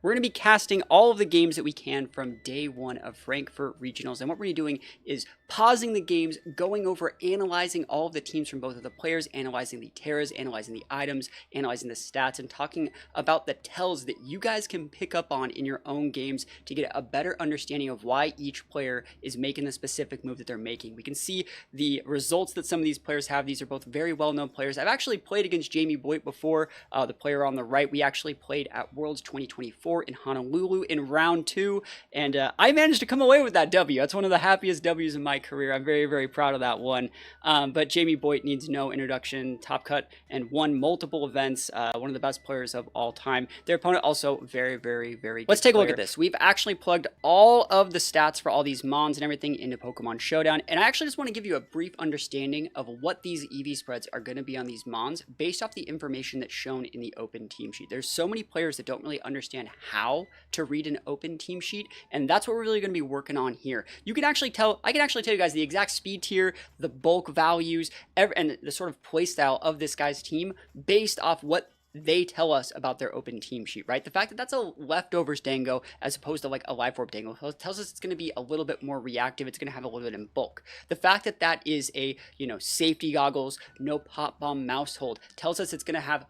We're going to be casting all of the games that we can from day one of Frankfurt Regionals. And what we're going to be doing is pausing the games, going over, analyzing all of the teams from both of the players, analyzing the terras, analyzing the items, analyzing the stats, and talking about the tells that you guys can pick up on in your own games to get a better understanding of why each player is making the specific move that they're making. We can see the results that some of these players have. These are both very well-known players. I've actually played against Jamie Boyts before, the player on the right. We actually played at Worlds 2024 in Honolulu in round 2, and I managed to come away with that W. That's one of the happiest W's in my career. I'm very, very proud of that one. But Jamie Boyts needs no introduction, top cut, and won multiple events. One of the best players of all time. Their opponent also very, very, very good. Let's take a look at this. We've actually plugged all of the stats for all these Mons and everything into Pokemon Showdown, and I actually just want to give you a brief understanding of what these EV spreads are going to be on these Mons based off the information that's shown in the open team sheet. There's so many players that don't really understand how to read an open team sheet, and that's what we're really going to be working on here. You can actually tell, I can actually tell you guys the exact speed tier, the bulk values, and the sort of play style of this guy's team based off what they tell us about their open team sheet, right? The fact that that's a leftovers dango as opposed to like a live orb dango tells us it's going to be a little bit more reactive. It's going to have a little bit in bulk. The fact that that is a, safety goggles, no pop bomb mouse hold tells us it's going to have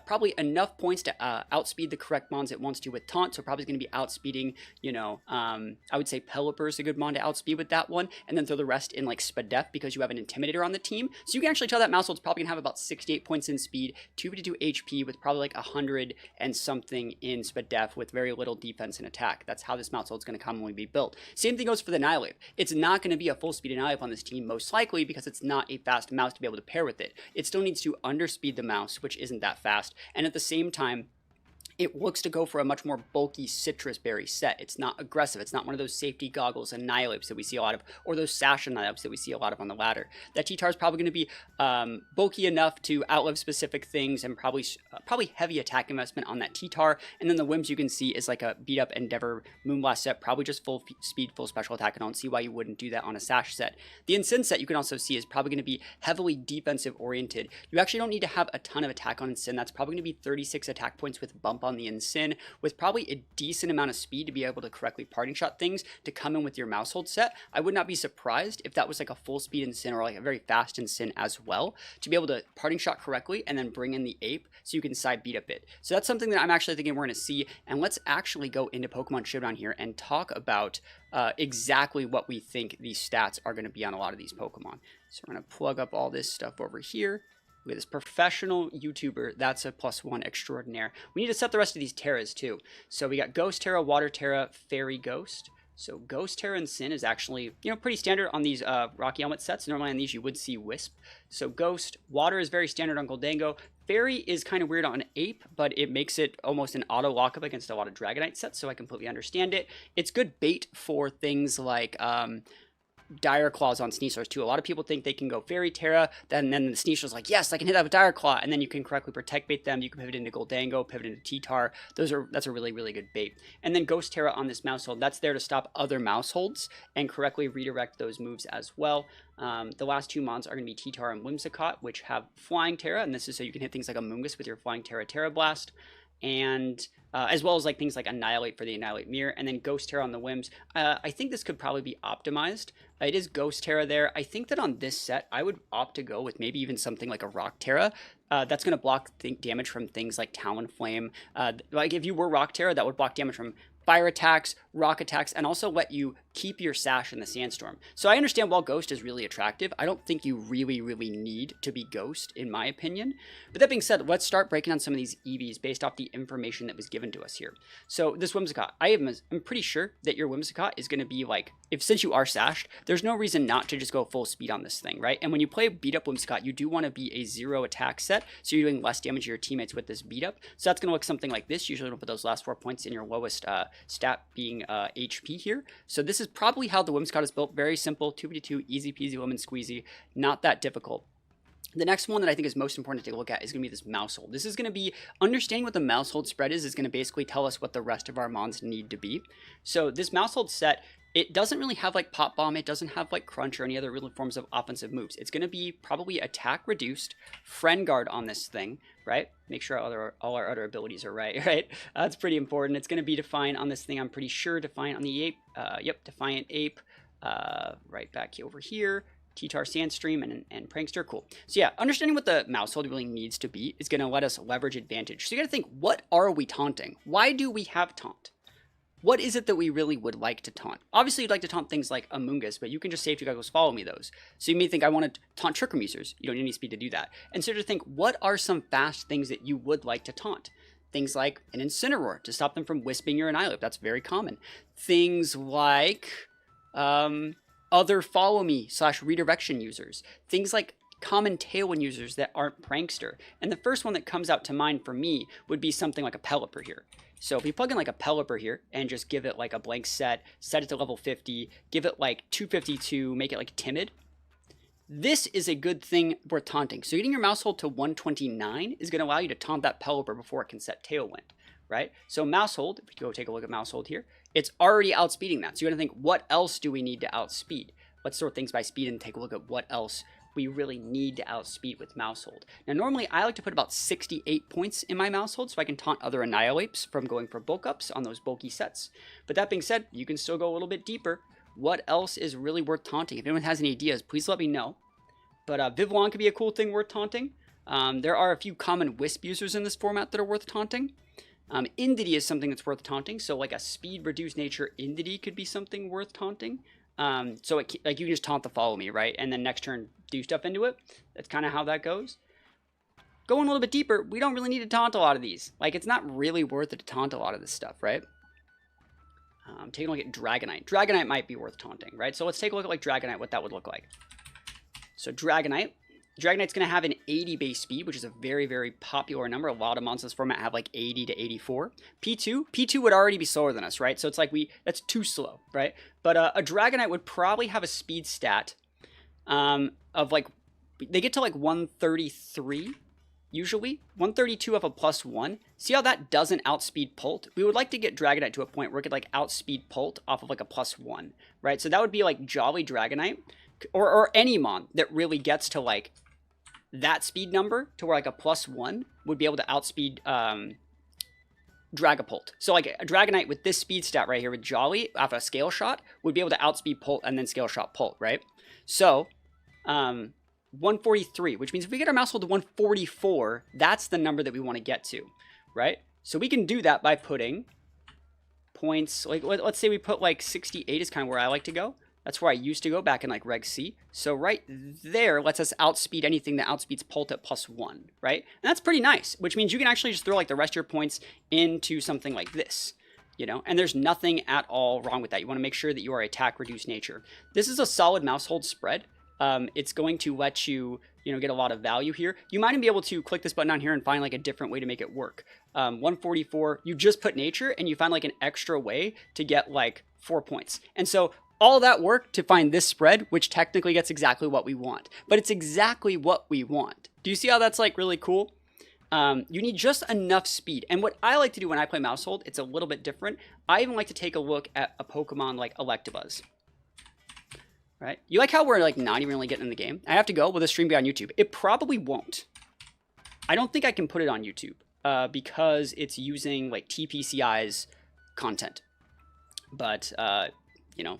probably enough points to outspeed the correct Mons it wants to with taunt. So probably going to be outspeeding, I would say Pelipper is a good Mon to outspeed with that one, and then throw the rest in like Spadef because you have an Intimidator on the team. So you can actually tell that mouse hold's probably going to have about 68 points in speed, 252 HP with probably like 100 and something in Spadef with very little defense and attack. That's how this mouse hold's going to commonly be built. Same thing goes for the Annihilape. It's not going to be a full speed Annihilape on this team, most likely because it's not a fast mouse to be able to pair with it. It still needs to underspeed the mouse, which isn't that fast, and at the same time it looks to go for a much more bulky citrus berry set. It's not aggressive. It's not one of those safety goggles and Annihilapes that we see a lot of, or those sash Annihilapes that we see a lot of on the ladder. That T-Tar is probably going to be bulky enough to outlive specific things and probably heavy attack investment on that T-Tar. And then the Whims you can see is like a beat up Endeavor Moonblast set, probably just full speed, full special attack. I don't see why you wouldn't do that on a sash set. The Incin set you can also see is probably going to be heavily defensive oriented. You actually don't need to have a ton of attack on Incin. That's probably going to be 36 attack points with bump on the Incin, with probably a decent amount of speed to be able to correctly parting shot things to come in with your mouse hold set. I would not be surprised if that was like a full speed Incin or like a very fast Incin as well, to be able to parting shot correctly and then bring in the ape so you can side beat up it. So that's something that I'm actually thinking we're going to see, and let's actually go into Pokemon Showdown here and talk about exactly what we think these stats are going to be on a lot of these Pokemon. So we're going to plug up all this stuff over here. Look at this professional YouTuber, THATSAplusONE extraordinaire. We need to set the rest of these terras too. So we got Ghost Terra, Water Terra, Fairy Ghost. So Ghost Terra and Sin is actually, pretty standard on these Rocky Helmet sets. Normally on these you would see Wisp. So Ghost, Water is very standard on Goldango. Fairy is kind of weird on Ape, but it makes it almost an auto lockup against a lot of Dragonite sets, so I completely understand it. It's good bait for things like Dire Claws on Sneaslers too. A lot of people think they can go Fairy Terra, then the Sneasler's like, yes, I can hit that with Dire Claw, and then you can correctly protect bait them. You can pivot into Goldango, pivot into T-Tar. That's a really, really good bait. And then Ghost Terra on this mouse hold, that's there to stop other mouse holds and correctly redirect those moves as well. The last two Mons are going to be T-Tar and Whimsicott, which have Flying Terra, and this is so you can hit things like a Moongus with your Flying Terra Terra Blast, and as well as like things like Annihilate for the Annihilate Mirror, and then Ghost Terra on the Whims. I think this could probably be optimized. It is Ghost Terra there. I think that on this set, I would opt to go with maybe even something like a Rock Terra. That's going to block damage from things like Talonflame. Like if you were Rock Terra, that would block damage from fire attacks, rock attacks, and also let you keep your sash in the Sandstorm. So I understand while Ghost is really attractive, I don't think you really, really need to be Ghost, in my opinion. But that being said, let's start breaking down some of these EVs based off the information that was given to us here. So this Whimsicott, I'm pretty sure that your Whimsicott is going to be like, since you are sashed, there's no reason not to just go full speed on this thing, right? And when you play beat up Whimsicott, you do want to be a 0 attack set, so you're doing less damage to your teammates with this beat up. So that's going to look something like this. Usually don't put those last 4 points in your lowest stat being HP here. So this is probably how the Whimsicott is built. Very simple, 2v2, easy peasy lemon squeezy, not that difficult. The next one that I think is most important to take a look at is going to be this mouse hold. This is going to be, understanding what the mouse hold spread is going to basically tell us what the rest of our Mons need to be. So this mouse hold set it doesn't really have like Pop Bomb, it doesn't have like Crunch or any other real forms of offensive moves. It's going to be probably attack reduced, Friend Guard on this thing, right? Make sure all our other abilities are right, right? That's pretty important. It's going to be Defiant on this thing, I'm pretty sure. Defiant on the Ape, yep, Defiant Ape, right back over here. T-Tar Sandstream and Prankster, cool. So yeah, understanding what the mouse hold really needs to be is going to let us leverage advantage. So you got to think, what are we taunting? Why do we have taunt? What is it that we really would like to taunt? Obviously, you'd like to taunt things like Amoonguss, but you can just say to goggles, follow me those. So you may think, I want to taunt Trick Room users. You don't need any speed to do that. And so to think, what are some fast things that you would like to taunt? Things like an Incineroar to stop them from wisping your Annihilape. That's very common. Things like other follow me / redirection users. Things like common Tailwind users that aren't Prankster. And the first one that comes out to mind for me would be something like a Pelipper here. So if we plug in like a Pelipper here and just give it like a blank set it to level 50, give it like 252, make it like timid, this is a good thing worth taunting. So getting your mouse hold to 129 is going to allow you to taunt that Pelipper before it can set Tailwind, right? So mouse hold, if we go take a look at mouse hold here, it's already outspeeding that. So you're going to think, what else do we need to outspeed? Let's sort things by speed and take a look at what else we really need to outspeed with mouse hold. Now normally I like to put about 68 points in my mouse hold so I can taunt other Annihilapes from going for bulk ups on those bulky sets. But that being said, you can still go a little bit deeper. What else is really worth taunting? If anyone has any ideas, please let me know. But Vivillon could be a cool thing worth taunting. There are a few common Wisp users in this format that are worth taunting. Indity is something that's worth taunting, so like a speed reduced nature Indity could be something worth taunting. So like you can just taunt the follow me, right? And then next turn do stuff into it. That's kind of how that goes. Going a little bit deeper, we don't really need to taunt a lot of these. Like, it's not really worth it to taunt a lot of this stuff, right? Taking a look at Dragonite. Dragonite might be worth taunting, right? So let's take a look at like Dragonite, what that would look like. So Dragonite's going to have an 80 base speed, which is a very, very popular number. A lot of mons in this format have like 80 to 84. P2 would already be slower than us, right? So it's like that's too slow, right? But a Dragonite would probably have a speed stat of like, they get to like 133, usually. 132 off a +1. See how that doesn't outspeed Pult? We would like to get Dragonite to a point where it could like outspeed Pult off of like a +1, right? So that would be like Jolly Dragonite, or any mon that really gets to like that speed number to where like a +1 would be able to outspeed Dragapult. So like a Dragonite with this speed stat right here with Jolly off a Scale Shot would be able to outspeed Pult and then Scale Shot Pult, right? So 143, which means if we get our mouse hold to 144, that's the number that we want to get to, right? So we can do that by putting points, like let's say we put like 68 is kind of where I like to go. That's where I used to go back in like Reg C. So right there lets us outspeed anything that outspeeds Pult at +1, right? And that's pretty nice, which means you can actually just throw like the rest of your points into something like this, you know? And there's nothing at all wrong with that. You want to make sure that you are attack reduced nature. This is a solid mouse hold spread. It's going to let you, get a lot of value here. You might even be able to click this button down here and find like a different way to make it work. 144, you just put nature and you find like an extra way to get like 4 points. And so all that work to find this spread, which technically gets exactly what we want, but it's exactly what we want. Do you see how that's like really cool? You need just enough speed. And what I like to do when I play mouse hold, it's a little bit different. I even like to take a look at a Pokemon like Electabuzz. Right? You like how we're like not even really getting in the game? I have to go. Will this stream be on YouTube? It probably won't. I don't think I can put it on YouTube because it's using like TPCI's content. But,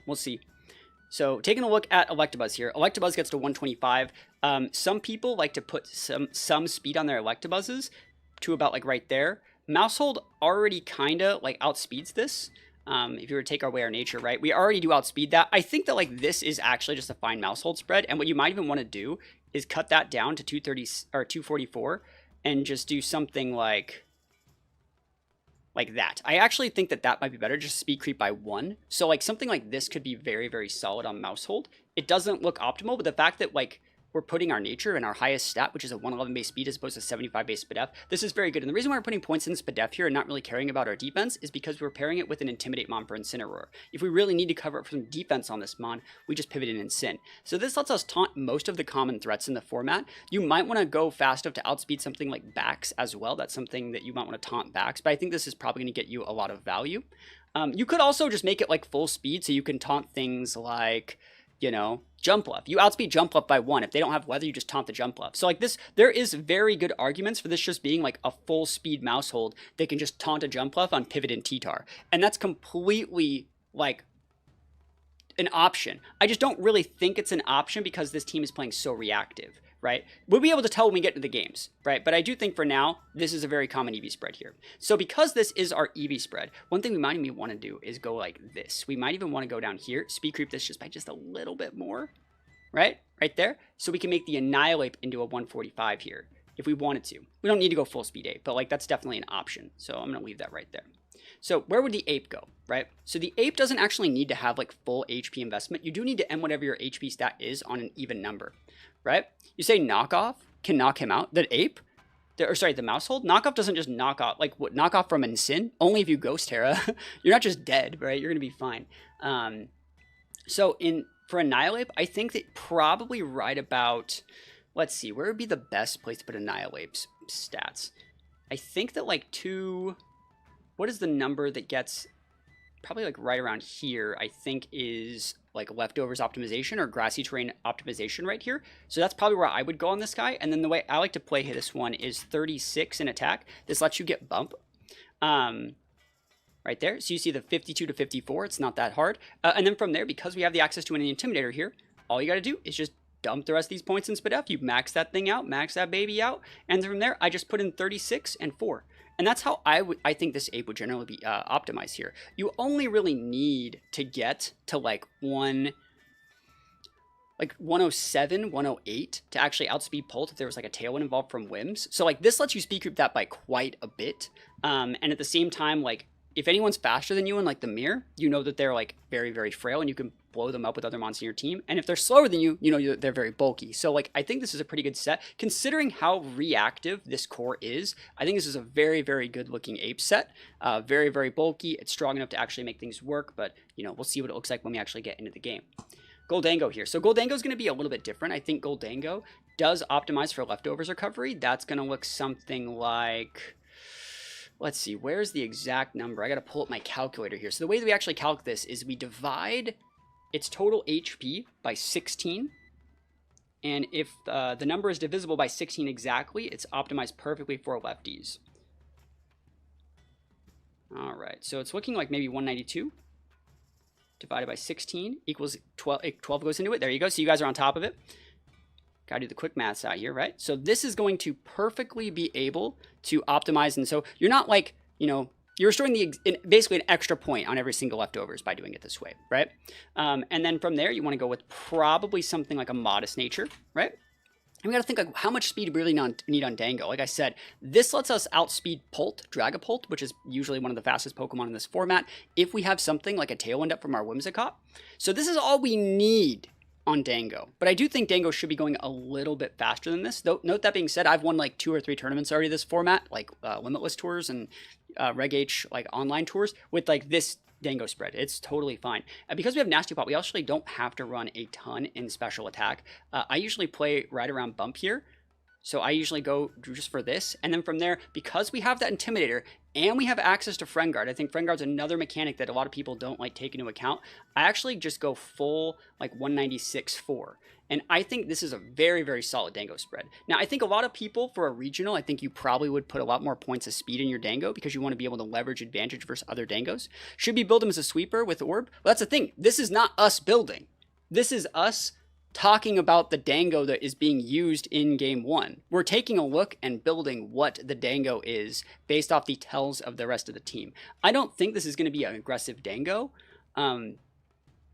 we'll see. So taking a look at Electabuzz here. Electabuzz gets to 125. Some people like to put some speed on their Electabuzzes to about like right there. Mouse hold already kind of like outspeeds this. If you were to take away our nature, right? We already do outspeed that. I think that like this is actually just a fine mouse hold spread. And what you might even want to do is cut that down to 230 or 244 and just do something like that. I actually think that that might be better, just speed creep by 1. So like something like this could be very, very solid on mouse hold. It doesn't look optimal, but the fact that like we're putting our nature in our highest stat, which is a 111 base speed as opposed to 75 base SPDF. This is very good. And the reason why we're putting points in SPDF here and not really caring about our defense is because we're pairing it with an Intimidate Mon for Incineroar. If we really need to cover up some defense on this Mon, we just pivot in Incin. So this lets us taunt most of the common threats in the format. You might want to go fast enough to outspeed something like Bax as well. That's something that you might want to taunt Bax, but I think this is probably going to get you a lot of value. You could also just make it like full speed so you can taunt things like, you know, Jumpluff. You outspeed Jumpluff by 1. If they don't have weather, you just taunt the Jumpluff. So like this, there is very good arguments for this just being like a full speed mouse hold. They can just taunt a Jumpluff on pivot and T-Tar. And that's completely like an option. I just don't really think it's an option because this team is playing so reactive, right? We'll be able to tell when we get to the games, right? But I do think for now, this is a very common EV spread here. So because this is our EV spread, one thing we might even want to do is go like this. We might even want to go down here, speed creep this just by just a little bit more, right? Right there. So we can make the Annihilate into a 145 here if we wanted to. We don't need to go full speed 8, but like that's definitely an option. So I'm going to leave that right there. So where would the ape go, right? So the ape doesn't actually need to have like full HP investment. You do need to end whatever your HP stat is on an even number, right? You say knockoff can knock him out. The ape, or sorry, the mouse hold, knockoff doesn't just knock off, like what knockoff from Incin, only if you Ghost Terra. You're not just dead, right? You're going to be fine. So for Annihilate, I think that probably right about, let's see, where would be the best place to put Annihilate's stats? I think that like what is the number that gets probably like right around here, I think is like leftovers optimization or grassy terrain optimization right here. So that's probably where I would go on this guy. And then the way I like to play this one is 36 in attack. This lets you get bump right there. So you see the 52 to 54. It's not that hard. And then from there, because we have the access to an Intimidator here, all you got to do is just dump the rest of these points in SPDF. You max that thing out, max that baby out. And from there, I just put in 36 and 4. And that's how I think this ape would generally be optimized here. You only really need to get to like 107, 108 to actually outspeed Pult if there was like a Tailwind involved from Whims. So like this lets you speed creep that by quite a bit. And at the same time, like if anyone's faster than you in like the mirror, you know that they're like very, very frail and you can blow them up with other monsters in your team. And if they're slower than you, you know they're very bulky. So like I think this is a pretty good set. Considering how reactive this core is, I think this is a very, very good looking ape set. Very, very bulky. It's strong enough to actually make things work, but you know, we'll see what it looks like when we actually get into the game. Goldango here. So Goldango is going to be a little bit different. I think Goldango does optimize for leftovers recovery. That's going to look something like, let's see, where's the exact number? I got to pull up my calculator here. So the way that we actually calculate this is we divide its total HP by 16. And if the number is divisible by 16 exactly, it's optimized perfectly for lefties. All right, so it's looking like maybe 192 divided by 16 equals 12. 12 goes into it. There you go. So you guys are on top of it. Got to do the quick maths out here, right? So this is going to perfectly be able to optimize. And so you're not like, you know, you're restoring basically an extra point on every single leftovers by doing it this way, right? And then from there, you want to go with probably something like a modest nature, right? And we got to think like how much speed we really need on Dango. Like I said, this lets us outspeed Pult, Dragapult, which is usually one of the fastest Pokemon in this format, if we have something like a Tailwind up from our Whimsicott. So this is all we need on Dango. But I do think Dango should be going a little bit faster than this. Though, note that being said, I've won like 2 or 3 tournaments already this format, like Limitless tours and Reg H like online tours with like this Dango spread. It's totally fine. Because we have Nasty Pot, we actually don't have to run a ton in special attack. I usually play right around bump here. So I usually go just for this. And then from there, because we have that Intimidator and we have access to Friend Guard, I think Friend Guard's another mechanic that a lot of people don't like take into account. I actually just go full like 196.4. And I think this is a very, very solid Dango spread. Now, I think a lot of people for a regional, I think you probably would put a lot more points of speed in your Dango because you want to be able to leverage advantage versus other Dangos. Should we build him as a sweeper with Orb? Well, that's the thing. This is not us building. This is us talking about the Dango that is being used in game 1. We're taking a look and building what the Dango is based off the tells of the rest of the team. I don't think this is going to be an aggressive Dango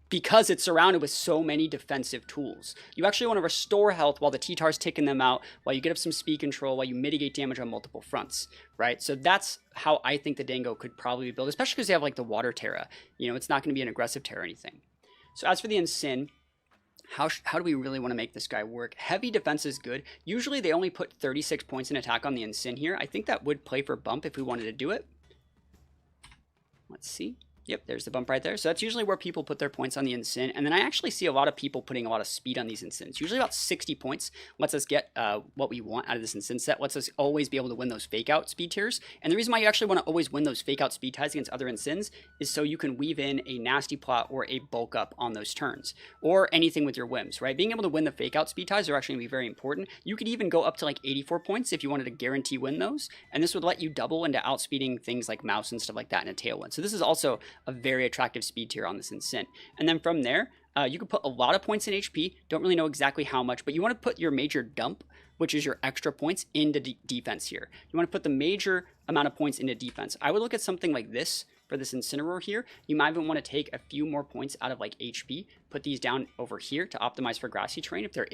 because it's surrounded with so many defensive tools. You actually want to restore health while the T-Tar's taking them out, while you get up some speed control, while you mitigate damage on multiple fronts, right? So that's how I think the Dango could probably be built, especially because they have like the Water Terra. You know, it's not going to be an aggressive Terra or anything. So as for the Incin, How do we really want to make this guy work? Heavy defense is good. Usually they only put 36 points in attack on the Ensign here. I think that would play for bump if we wanted to do it. Let's see. Yep, there's the bump right there. So that's usually where people put their points on the Ensign. And then I actually see a lot of people putting a lot of speed on these Ensigns. Usually about 60 points lets us get what we want out of this Ensign set. Lets us always be able to win those fake out speed tiers. And the reason why you actually want to always win those fake out speed ties against other Ensigns is so you can weave in a nasty plot or a bulk up on those turns. Or anything with your whims, right? Being able to win the fake out speed ties are actually going to be very important. You could even go up to like 84 points if you wanted to guarantee win those. And this would let you double into outspeeding things like Mouse and stuff like that in a Tailwind. So this is also a very attractive speed tier on this Ensign. And then from there, you can put a lot of points in HP. Don't really know exactly how much, but you want to put your major dump, which is your extra points, into defense here. You want to put the major amount of points into defense. I would look at something like this for this Incineroar here. You might even want to take a few more points out of like HP, put these down over here to optimize for grassy terrain if there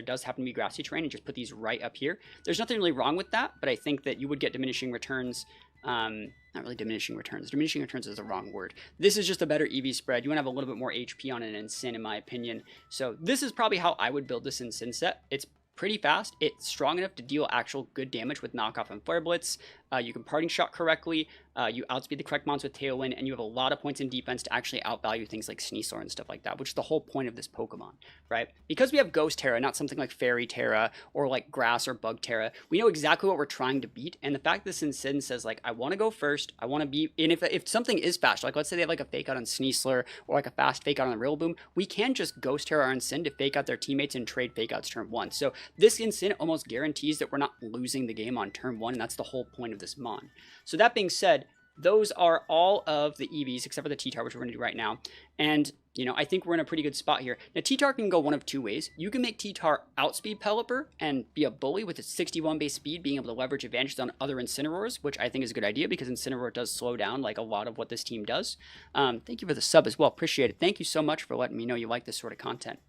does happen to be grassy terrain, and just put these right up here. There's nothing really wrong with that, but I think that you would get diminishing returns. Not really diminishing returns. Diminishing returns is the wrong word. This is just a better EV spread. You want to have a little bit more HP on an Ensign, in my opinion. So this is probably how I would build this Ensign set. It's pretty fast. It's strong enough to deal actual good damage with knockoff and flare blitz. You can parting shot correctly. You outspeed the correct mons with Tailwind, and you have a lot of points in defense to actually outvalue things like Sneasler and stuff like that, which is the whole point of this Pokemon, right? Because we have Ghost Terra, not something like Fairy Terra or like Grass or Bug Terra, we know exactly what we're trying to beat. And the fact this Ensign says like, I want to go first, I want to be, and if something is fast, like let's say they have like a fake out on Sneasler or like a fast fake out on Rillaboom, we can just Ghost Terra our Ensign to fake out their teammates and trade fake outs turn 1. So this Ensign almost guarantees that we're not losing the game on turn 1, and that's the whole point of this Mon. So that being said, those are all of the EVs except for the T-Tar, which we're going to do right now. And, you know, I think we're in a pretty good spot here. Now, T-Tar can go one of two ways. You can make T-Tar outspeed Pelipper and be a bully with its 61 base speed, being able to leverage advantages on other Incineroars, which I think is a good idea because Incineroar does slow down like a lot of what this team does. Thank you for the sub as well. Appreciate it. Thank you so much for letting me know you like this sort of content.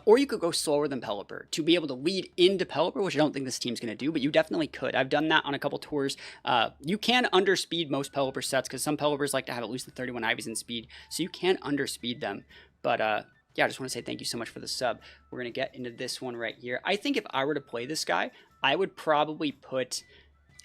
Or you could go slower than Pelipper to be able to lead into Pelipper, which I don't think this team's going to do, but you definitely could. I've done that on a couple tours. You can underspeed most Pelipper sets because some Pelippers like to have at least the 31 Ivies in speed, so you can underspeed them. But yeah, I just want to say thank you so much for the sub. We're going to get into this one right here. I think if I were to play this guy, I would probably put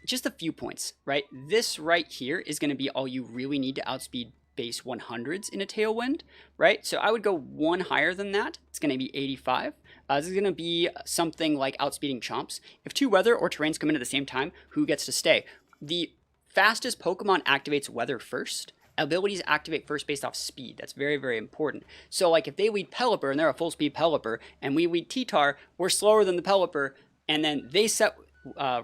just a few points, right? This right here is going to be all you really need to outspeed base 100s in a Tailwind, right? So I would go one higher than that. It's going to be 85. This is going to be something like outspeeding Chomps. If two weather or terrains come in at the same time, who gets to stay? The fastest Pokemon activates weather first. Abilities activate first based off speed. That's very, very important. So like if they lead Pelipper and they're a full speed Pelipper and we lead T-Tar, we're slower than the Pelipper, and then they set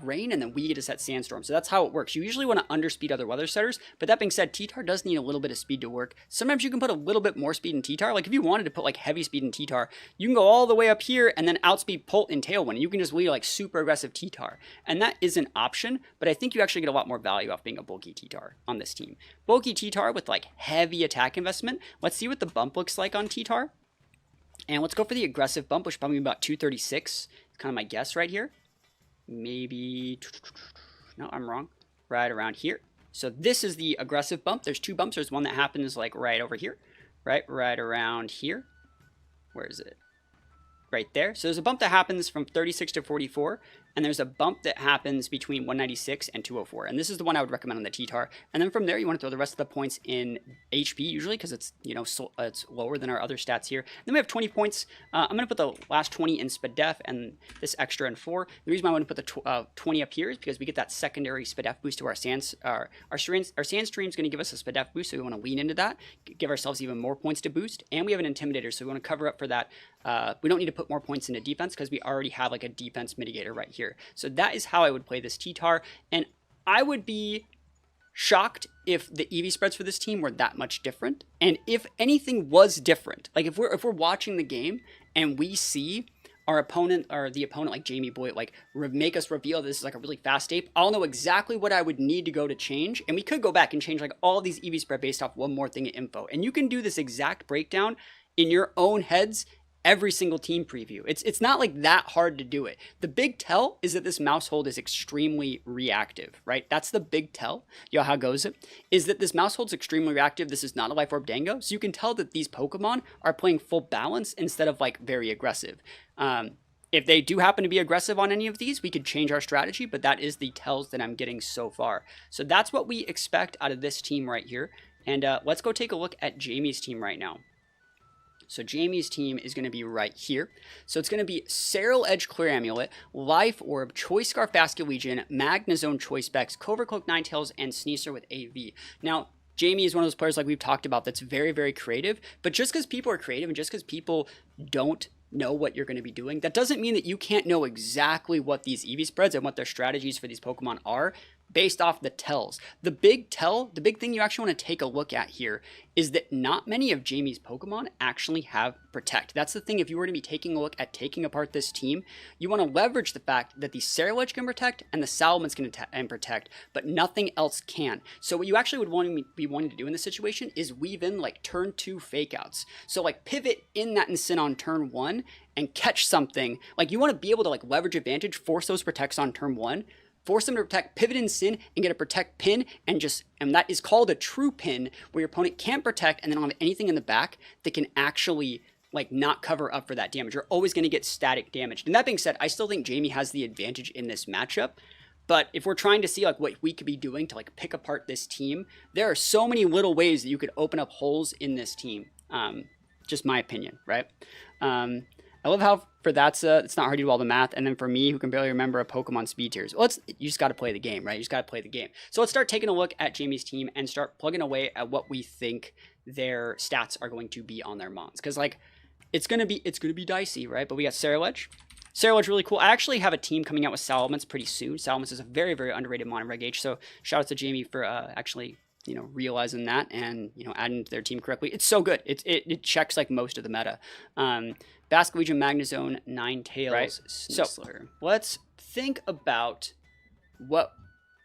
rain, and then we get to set sandstorm. So that's how it works. You usually want to underspeed other weather setters, but that being said, T-Tar does need a little bit of speed to work. Sometimes you can put a little bit more speed in T-Tar. Like if you wanted to put like heavy speed in T-Tar, you can go all the way up here and then outspeed Pult in Tailwind, and you can just lead like super aggressive T-Tar. And that is an option, but I think you actually get a lot more value off being a bulky T-Tar on this team. Bulky T-Tar with like heavy attack investment. Let's see what the bump looks like on T-Tar. And let's go for the aggressive bump, which is probably about 236. Kind of my guess right here. Maybe, no, I'm wrong, right around here. So this is the aggressive bump. There's two bumps. There's one that happens like right over here, right around here. Where is it? Right there. So there's a bump that happens from 36 to 44, and there's a bump that happens between 196 and 204. And this is the one I would recommend on the T-Tar. And then from there, you want to throw the rest of the points in HP usually because it's, you know, it's lower than our other stats here. Then we have 20 points. I'm going to put the last 20 in Spadef and this extra in 4. The reason why I want to put the 20 up here is because we get that secondary Spadef boost to our Sand. Our Sand Stream is going to give us a Spadef boost, so we want to lean into that, give ourselves even more points to boost. And we have an Intimidator, so we want to cover up for that. We don't need to put more points into defense because we already have like a defense mitigator right here. So that is how I would play this T-Tar, and I would be shocked if the EV spreads for this team were that much different. And if anything was different, like if we're watching the game and we see our opponent or the opponent like Jamie Boyts like make us reveal this is like a really fast ape, I'll know exactly what I would need to go to change, and we could go back and change like all these EV spread based off one more thing in info. And you can do this exact breakdown in your own heads every single team preview. It's not like that hard to do it. The big tell is that this mouse hold is extremely reactive, right? That's the big tell. You know how it goes? Is that this mouse hold is extremely reactive. This is not a Life Orb Dango. So you can tell that these Pokemon are playing full balance instead of like very aggressive. If they do happen to be aggressive on any of these, we could change our strategy, but that is the tells that I'm getting so far. So that's what we expect out of this team right here. And let's go take a look at Jamie's team right now. So Jamie's team is going to be right here. So it's going to be Serral Edge Clear Amulet, Life Orb, Choice Scarf Basket Legion, Magnezone Choice Specs, Cloak Ninetales, and Sneasler with AV. Now, Jamie is one of those players like we've talked about that's very, very creative. But just because people are creative and just because people don't know what you're going to be doing, that doesn't mean that you can't know exactly what these EV spreads and what their strategies for these Pokemon are based off the tells. The big tell, the big thing you actually want to take a look at here is that not many of Jamie's Pokemon actually have Protect. That's the thing. If you were to be taking a look at taking apart this team, you want to leverage the fact that the Serral Edge can Protect and the Salamence can Protect, but nothing else can. So what you actually would be wanting to do in this situation is weave in like turn 2 fake outs. So like pivot in that Incin on turn 1 and catch something. Like you want to be able to like leverage advantage, force those Protects on turn 1, force them to protect, pivot in Sin, and get a protect pin, and that is called a true pin, where your opponent can't protect and they don't have anything in the back that can actually like not cover up for that damage. You're always going to get static damage. And that being said, I still think Jamie has the advantage in this matchup. But if we're trying to see like what we could be doing to like pick apart this team, there are so many little ways that you could open up holes in this team. Just my opinion, right? I love how for THATSA, it's not hard to do all the math. And then for me, who can barely remember a Pokemon speed tiers, well, you just got to play the game, right? You just got to play the game. So let's start taking a look at Jamie's team and start plugging away at what we think their stats are going to be on their Mons. Because like, it's gonna be dicey, right? But we got Serral Edge. Serral Edge really cool. I actually have a team coming out with Salamence pretty soon. Salamence is a very, very underrated Mon in Reg H. So shout out to Jamie for actually, realizing that and, adding to their team correctly. It's so good. It checks like most of the meta. Basket Legion, Magnezone, Ninetales, right. Sneasler. So let's think about what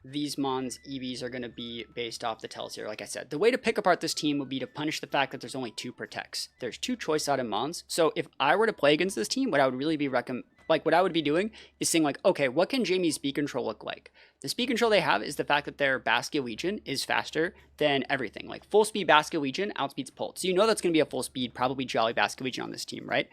these Mons EVs are going to be based off the tells here. Like I said, the way to pick apart this team would be to punish the fact that there's only 2 Protects. There's 2 choice out of Mons. So if I were to play against this team, what I would really be what I would be doing is saying like, okay, what can Jamie's speed control look like? The speed control they have is the fact that their Basket Legion is faster than everything. Like full speed Basket Legion outspeeds Pult. So you know that's going to be a full speed, probably Jolly Basket Legion on this team, right?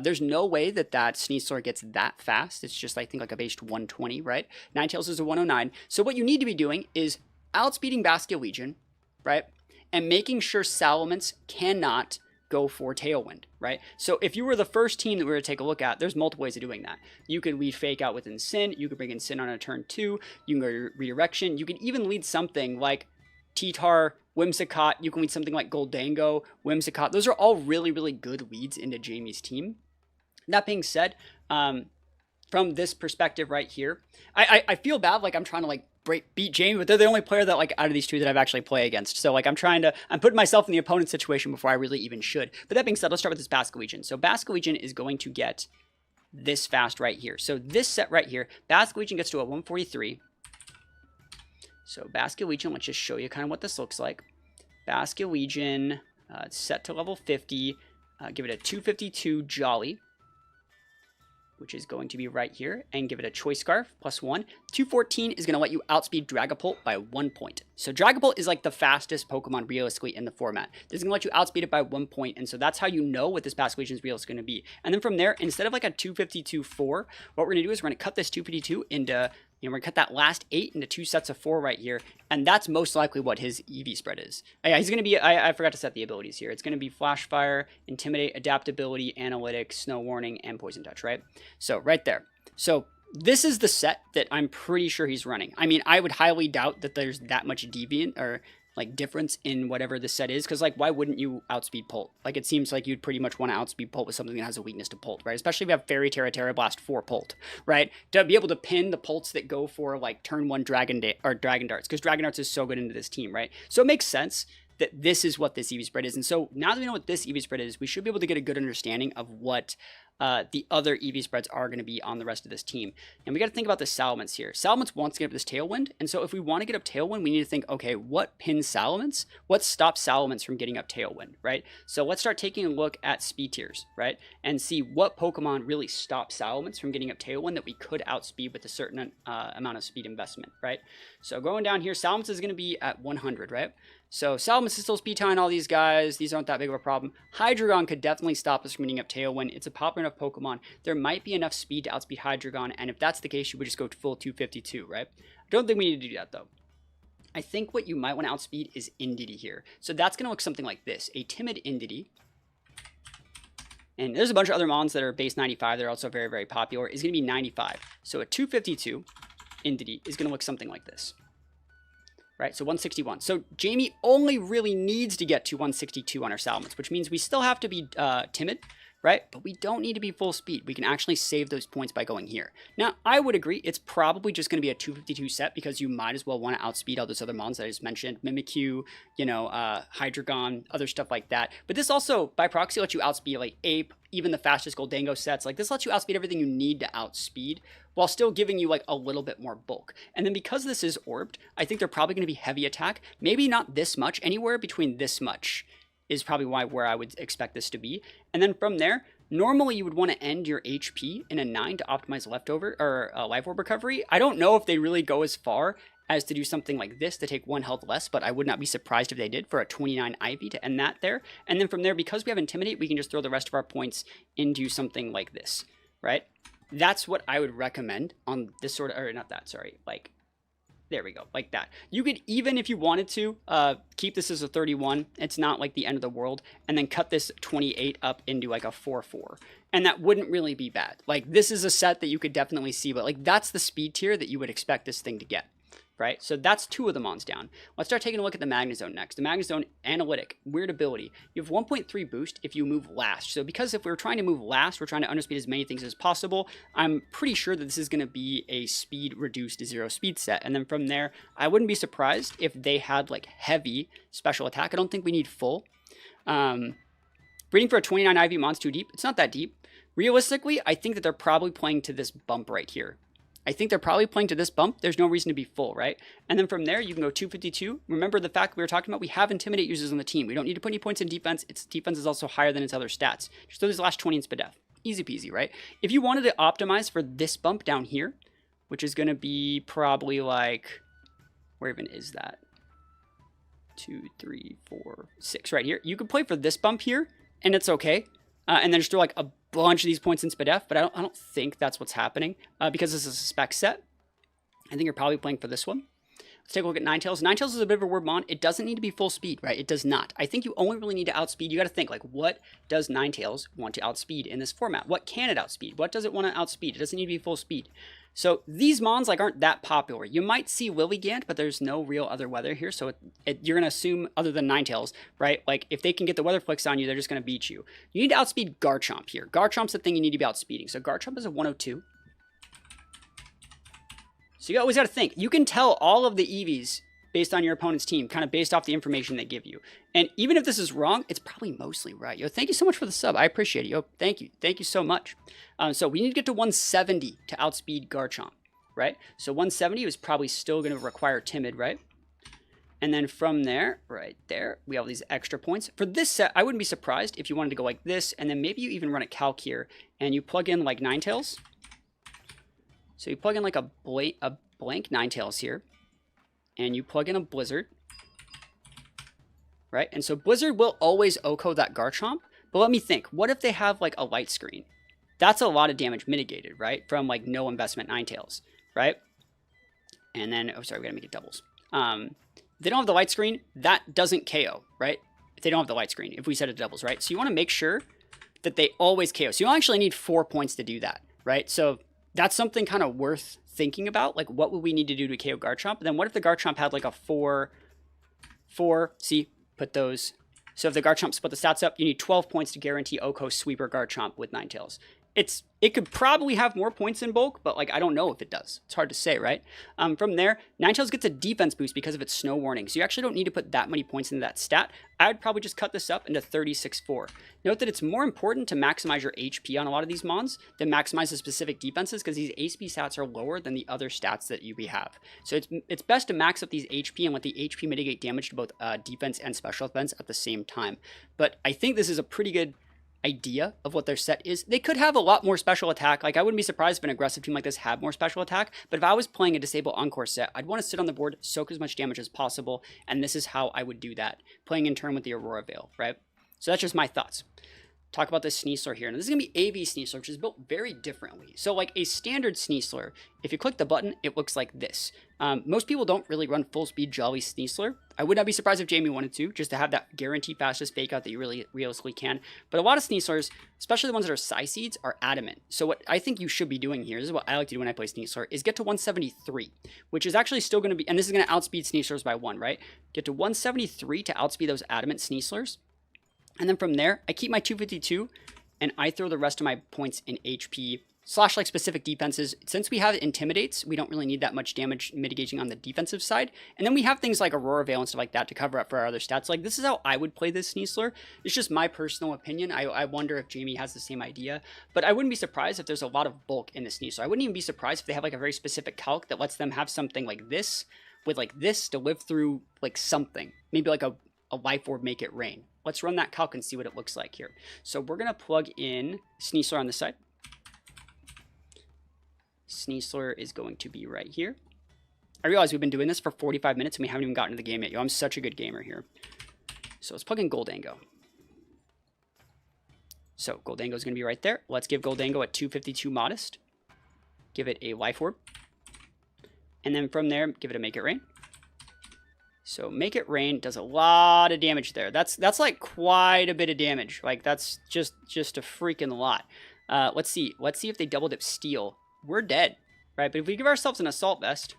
There's no way that Sneasler gets that fast. It's just, I think, like a base 120, right? Ninetales is a 109. So what you need to be doing is outspeeding Basket Legion, right? And making sure Salamence cannot go for Tailwind, right? So if you were the first team that we were to take a look at, there's multiple ways of doing that. You could lead Fake Out with Incin. You could bring Incin on a turn 2. You can go Redirection. You can even lead something like T-Tar, Whimsicott. You can lead something like Goldango, Whimsicott. Those are all really, really good leads into Jamie's team. That being said, from this perspective right here, I feel bad like I'm trying to like beat Jamie, but they're the only player that like out of these 2 that I've actually played against. So like I'm putting myself in the opponent's situation before I really even should. But that being said, let's start with this Basket Legion. So Basket Legion is going to get this fast right here. So this set right here, Basket Legion gets to a 143. So Basket Legion, let's just show you kind of what this looks like. Basket Legion, set to level 50, give it a 252 Jolly, which is going to be right here, and give it a Choice Scarf, +1. 214 is going to let you outspeed Dragapult by 1 point. So Dragapult is like the fastest Pokemon realistically in the format. This is going to let you outspeed it by 1 point, and so that's how you know what this Basket Legion's realistic going to be. And then from there, instead of like a 252-4, what we're going to do is we're going to cut this 252 into, we're going to cut that last 8 into 2 sets of 4 right here, and that's most likely what his EV spread is. Yeah, he's going to be, I forgot to set the abilities here. It's going to be Flash Fire, Intimidate, Adaptability, Analytics, Snow Warning, and Poison Touch, right? So right there. So this is the set that I'm pretty sure he's running. I mean, I would highly doubt that there's that much deviant or like difference in whatever the set is, because like why wouldn't you outspeed Pult? Like it seems like you'd pretty much want to outspeed Pult with something that has a weakness to Pult, right? Especially if you have Fairy Terra, Terra Blast for Pult, right? To be able to pin the Pults that go for like turn 1 Dragon Darts, because Dragon Darts is so good into this team, right? So it makes sense that this is what this EV spread is. And so now that we know what this EV spread is, we should be able to get a good understanding of what the other EV spreads are going to be on the rest of this team. And we got to think about the Salamence here. Salamence wants to get up this Tailwind, and so if we want to get up Tailwind, we need to think, okay, what pins Salamence? What stops Salamence from getting up Tailwind, right? So let's start taking a look at speed tiers, right? And see what Pokemon really stops Salamence from getting up Tailwind that we could outspeed with a certain amount of speed investment, right? So going down here, Salamence is going to be at 100, right? So Salamence is still speed tying all these guys. These aren't that big of a problem. Hydreigon could definitely stop us from getting up Tailwind. It's a popular enough Pokemon. There might be enough speed to outspeed Hydreigon, and if that's the case, you would just go to full 252, right? I don't think we need to do that, though. I think what you might want to outspeed is Indeedee here. So that's going to look something like this. A timid Indeedee. And there's a bunch of other mons that are base 95. They're also very, very popular. Is going to be 95. So a 252 Indeedee is going to look something like this. Right, so 161. So Jamie only really needs to get to 162 on our Salamence, which means we still have to be timid, right? But we don't need to be full speed. We can actually save those points by going here. Now, I would agree it's probably just going to be a 252 set because you might as well want to outspeed all those other mons that I just mentioned. Mimikyu, you know, Hydreigon, other stuff like that. But this also, by proxy, lets you outspeed like Ape, even the fastest Goldango sets. Like this lets you outspeed everything you need to outspeed while still giving you like a little bit more bulk. And then because this is orbed, I think they're probably going to be heavy attack. Maybe not this much, anywhere between this much is probably where I would expect this to be. And then from there, normally you would want to end your HP in a 9 to optimize leftover or life orb recovery. I don't know if they really go as far as to do something like this to take 1 health less, but I would not be surprised if they did for a 29 Ivy to end that there. And then from there, because we have Intimidate, we can just throw the rest of our points into something like this, right? That's what I would recommend on this sort of, or not that, sorry, like, there we go, like that. You could, even if you wanted to, keep this as a 31, it's not like the end of the world, and then cut this 28 up into like a 4-4. And that wouldn't really be bad. Like, this is a set that you could definitely see, but like, that's the speed tier that you would expect this thing to get. Right? So that's 2 of the mons down. Let's start taking a look at the Magnezone next. The Magnezone Analytic, weird ability. You have 1.3 boost if you move last. So because if we're trying to move last, we're trying to underspeed as many things as possible, I'm pretty sure that this is going to be a speed reduced to 0 speed set. And then from there, I wouldn't be surprised if they had like heavy special attack. I don't think we need full. Breeding for a 29 IV mon's too deep. It's not that deep. Realistically, I think that they're probably playing to this bump right here. I think they're probably playing to this bump. There's no reason to be full, right? And then from there, you can go 252. Remember the fact we were talking about, we have Intimidate users on the team. We don't need to put any points in defense. Its defense is also higher than its other stats. Just throw these last 20 in Spadef. Easy peasy, right? If you wanted to optimize for this bump down here, which is going to be probably like, where even is that? 2, 3, 4, 6 right here. You could play for this bump here, and it's okay. And then just throw like a bunch of these points in Spadef, but I don't think that's what's happening because this is a spec set. I think you're probably playing for this one. Let's take a look at Ninetales. Ninetales is a bit of a weird mon. It doesn't need to be full speed, right? It does not. I think you only really need to outspeed. You got to think, like, what does Ninetales want to outspeed in this format? What can it outspeed? What does it want to outspeed? It doesn't need to be full speed. So these mons like aren't that popular. You might see Lilligant, but there's no real other weather here. So you're going to assume other than Ninetales, right? Like if they can get the weather flicks on you, they're just going to beat you. You need to outspeed Garchomp here. Garchomp's the thing you need to be outspeeding. So Garchomp is a 102. So you always got to think. You can tell all of the EVs based on your opponent's team, kind of based off the information they give you. And even if this is wrong, it's probably mostly right. Yo, thank you so much for the sub. I appreciate it. Yo, thank you. Thank you so much. So we need to get to 170 to outspeed Garchomp, right? So 170 is probably still going to require Timid, right? And then from there, right there, we have these extra points. For this set, I wouldn't be surprised if you wanted to go like this, and then maybe you even run a calc here, and you plug in like Ninetales. So you plug in like a blank Ninetales here, and you plug in a Blizzard, right? And so Blizzard will always OHKO that Garchomp, but let me think, what if they have like a light screen? That's a lot of damage mitigated, right? From like no investment Ninetales, right? And then, oh sorry, we gotta make it doubles. If they don't have the light screen, that doesn't KO, right? If they don't have the light screen, if we set it to doubles, right? So you wanna make sure that they always KO. So you actually need 4 points to do that, right? So that's something kind of worth thinking about, like what would we need to do to KO Garchomp? And then what if the Garchomp had like a 4, see, put those. So if the Garchomp split the stats up, you need 12 points to guarantee OHKO Sweeper Garchomp with Ninetales. it could probably have more points in bulk, but like I don't know if it does. It's hard to say, right? From there, Ninetales gets a defense boost because of its snow warning, so you actually don't need to put that many points into that stat. I'd probably just cut this up into 36-4. Note that it's more important to maximize your HP on a lot of these mons than maximize the specific defenses, because these HP stats are lower than the other stats that we have. So it's best to max up these HP and let the HP mitigate damage to both defense and special defense at the same time. But I think this is a pretty good idea of what their set is. They could have a lot more special attack. Like, I wouldn't be surprised if an aggressive team like this had more special attack, but if I was playing a Disable Encore set, I'd want to sit on the board, soak as much damage as possible, and this is how I would do that, playing in turn with the Aurora Veil, right? So that's just my thoughts. Talk about this Sneasler here. Now, this is going to be AV Sneasler, which is built very differently. So, like a standard Sneasler, if you click the button, it looks like this. Most people don't really run full speed Jolly Sneasler. I would not be surprised if Jamie wanted to, just to have that guaranteed fastest fake out that you really realistically can. But a lot of Sneaslers, especially the ones that are Psy Seeds, are adamant. So what I think you should be doing here, this is what I like to do when I play Sneasler, is get to 173, which is actually still going to be, and this is going to outspeed Sneaslers by 1, right? Get to 173 to outspeed those adamant Sneaslers. And then from there, I keep my 252, and I throw the rest of my points in HP / like specific defenses. Since we have Intimidates, we don't really need that much damage mitigating on the defensive side. And then we have things like Aurora Veil and stuff like that to cover up for our other stats. Like, this is how I would play this Sneasler. It's just my personal opinion. I wonder if Jamie has the same idea. But I wouldn't be surprised if there's a lot of bulk in the Sneasler. I wouldn't even be surprised if they have like a very specific calc that lets them have something like this, with like this to live through like something. Maybe like a Life Orb Make It Rain. Let's run that calc and see what it looks like here. So we're going to plug in Sneasler on this side. Sneasler is going to be right here. I realize we've been doing this for 45 minutes and we haven't even gotten to the game yet. Yo, I'm such a good gamer here. So let's plug in Goldango. So Goldango is going to be right there. Let's give Goldango a 252 Modest. Give it a Life Orb. And then from there, give it a Make It Rain. So Make It Rain does a lot of damage there. That's like quite a bit of damage. Like, that's just a freaking lot. Let's see if they double dip Steel. We're dead, right? But if we give ourselves an Assault Vest,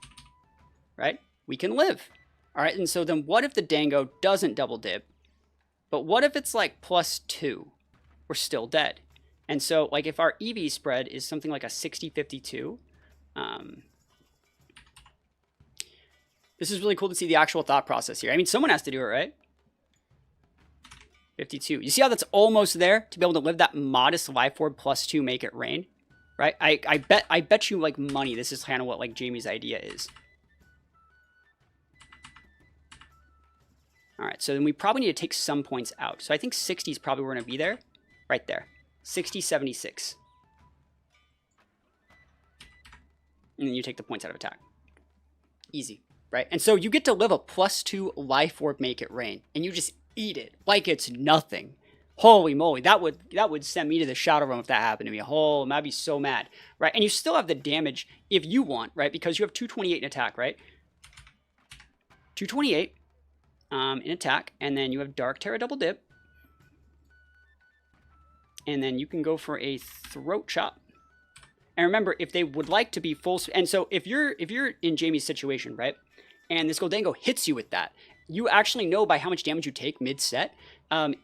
right, we can live. All right, and so then what if the Dango doesn't double dip? But what if it's like +2? We're still dead. And so, like, if our EV spread is something like a 60-52, this is really cool to see the actual thought process here. I mean, someone has to do it, right? 52. You see how that's almost there to be able to live that modest Life Orb +2 Make It Rain, right? I bet you like money this is kind of what like Jamie's idea is. All right, so then we probably need to take some points out. So I think 60 is probably where we're going to be there, right there. 60, 76. And then you take the points out of attack. Easy. Right? And so you get to live a +2 Life Orb Make It Rain, and you just eat it like it's nothing. Holy moly, that would send me to the Shadow Realm if that happened to me. Oh, I'd be so mad. Right? And you still have the damage if you want, right? Because you have 228 in attack, right? 228 in attack, and then you have Dark Terror double dip. And then you can go for a Throat Chop. And remember, if they would like to be full, and so if you're in Jamie's situation, right? And this Goldango hits you with that, you actually know by how much damage you take mid-set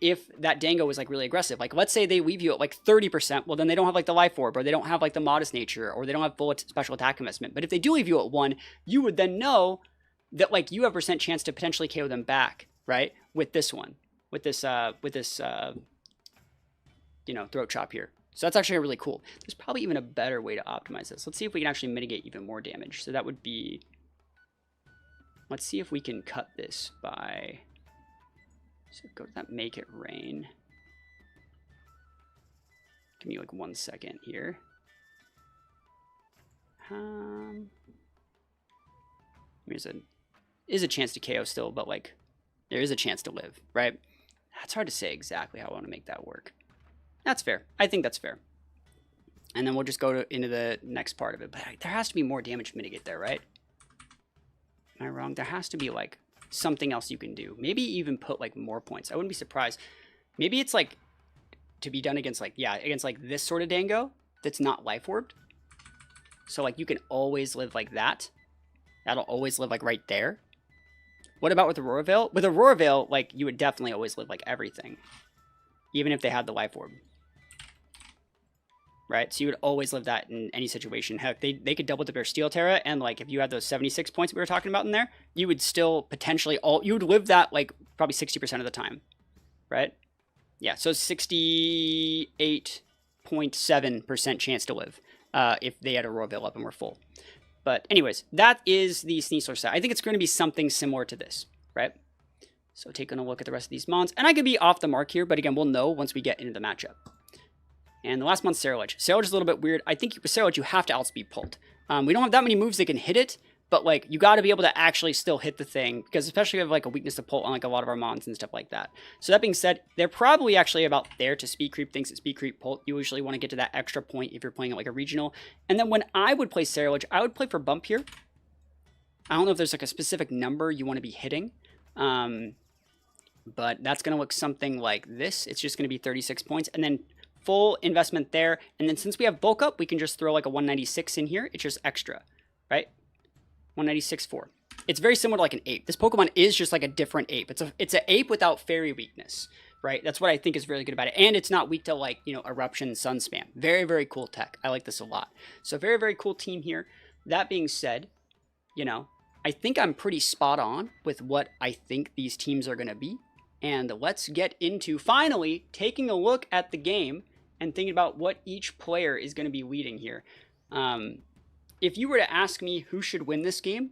if that Dango is like really aggressive. Like, let's say they leave you at like 30%, well then they don't have like the Life Orb, or they don't have like the Modest Nature, or they don't have full special attack investment. But if they do leave you at 1, you would then know that like you have a % chance to potentially KO them back, right? With this one, with this you know, Throat Chop here. So that's actually really cool. There's probably even a better way to optimize this. Let's see if we can actually mitigate even more damage. So that would be, let's see if we can cut this by, so go to that Make It Rain. Give me like 1 second here. There's a chance to KO still, but like there is a chance to live, right? That's hard to say exactly how I want to make that work. That's fair. I think that's fair. And then we'll just go into the next part of it. But there has to be more damage to mitigate there, right? Am I wrong? There has to be like something else you can do. Maybe even put like more points. I wouldn't be surprised. Maybe it's like to be done against like, yeah, against like this sort of Dango that's not Life Orbed. So like you can always live like that. That'll always live like right there. What about with Aurora Veil? With Aurora Veil, like you would definitely always live like everything. Even if they had the Life Orb. right? So you would always live that in any situation. Heck, they could double dip their Steel Terra, and like if you had those 76 points we were talking about in there, you would still potentially you would live that like probably 60% of the time, right? Yeah, so 68.7% chance to live if they had a Royal Veil up and were full. But anyways, that is the Sneasler set. I think it's going to be something similar to this, right? So taking a look at the rest of these mons. And I could be off the mark here, but again, we'll know once we get into the matchup. And the last mon's Saralage. Saralage is a little bit weird. I think with Saralage, you have to outspeed Pult. We don't have that many moves that can hit it, but like you got to be able to actually still hit the thing, because especially if you have like a weakness to Pult on like a lot of our mons and stuff like that. So that being said, they're probably actually about there to speed creep things. That speed creep Pult, you usually want to get to that extra point if you're playing it like a regional. And then when I would play Saralage, I would play for bump here. I don't know if there's like a specific number you want to be hitting. But that's going to look something like this. It's just going to be 36 points. And then full investment there. And then since we have bulk up, we can just throw like a 196 in here. It's just extra, right? 196.4. It's very similar to like an ape. This Pokemon is just like a different ape. It's an ape without fairy weakness, right? That's what I think is really good about it. And it's not weak to like, you know, Eruption, Sun Spam. Very, very cool tech. I like this a lot. So very, very cool team here. That being said, you know, I think I'm pretty spot on with what I think these teams are going to be. And let's get into finally taking a look at the game and thinking about what each player is going to be leading here. If you were to ask me who should win this game,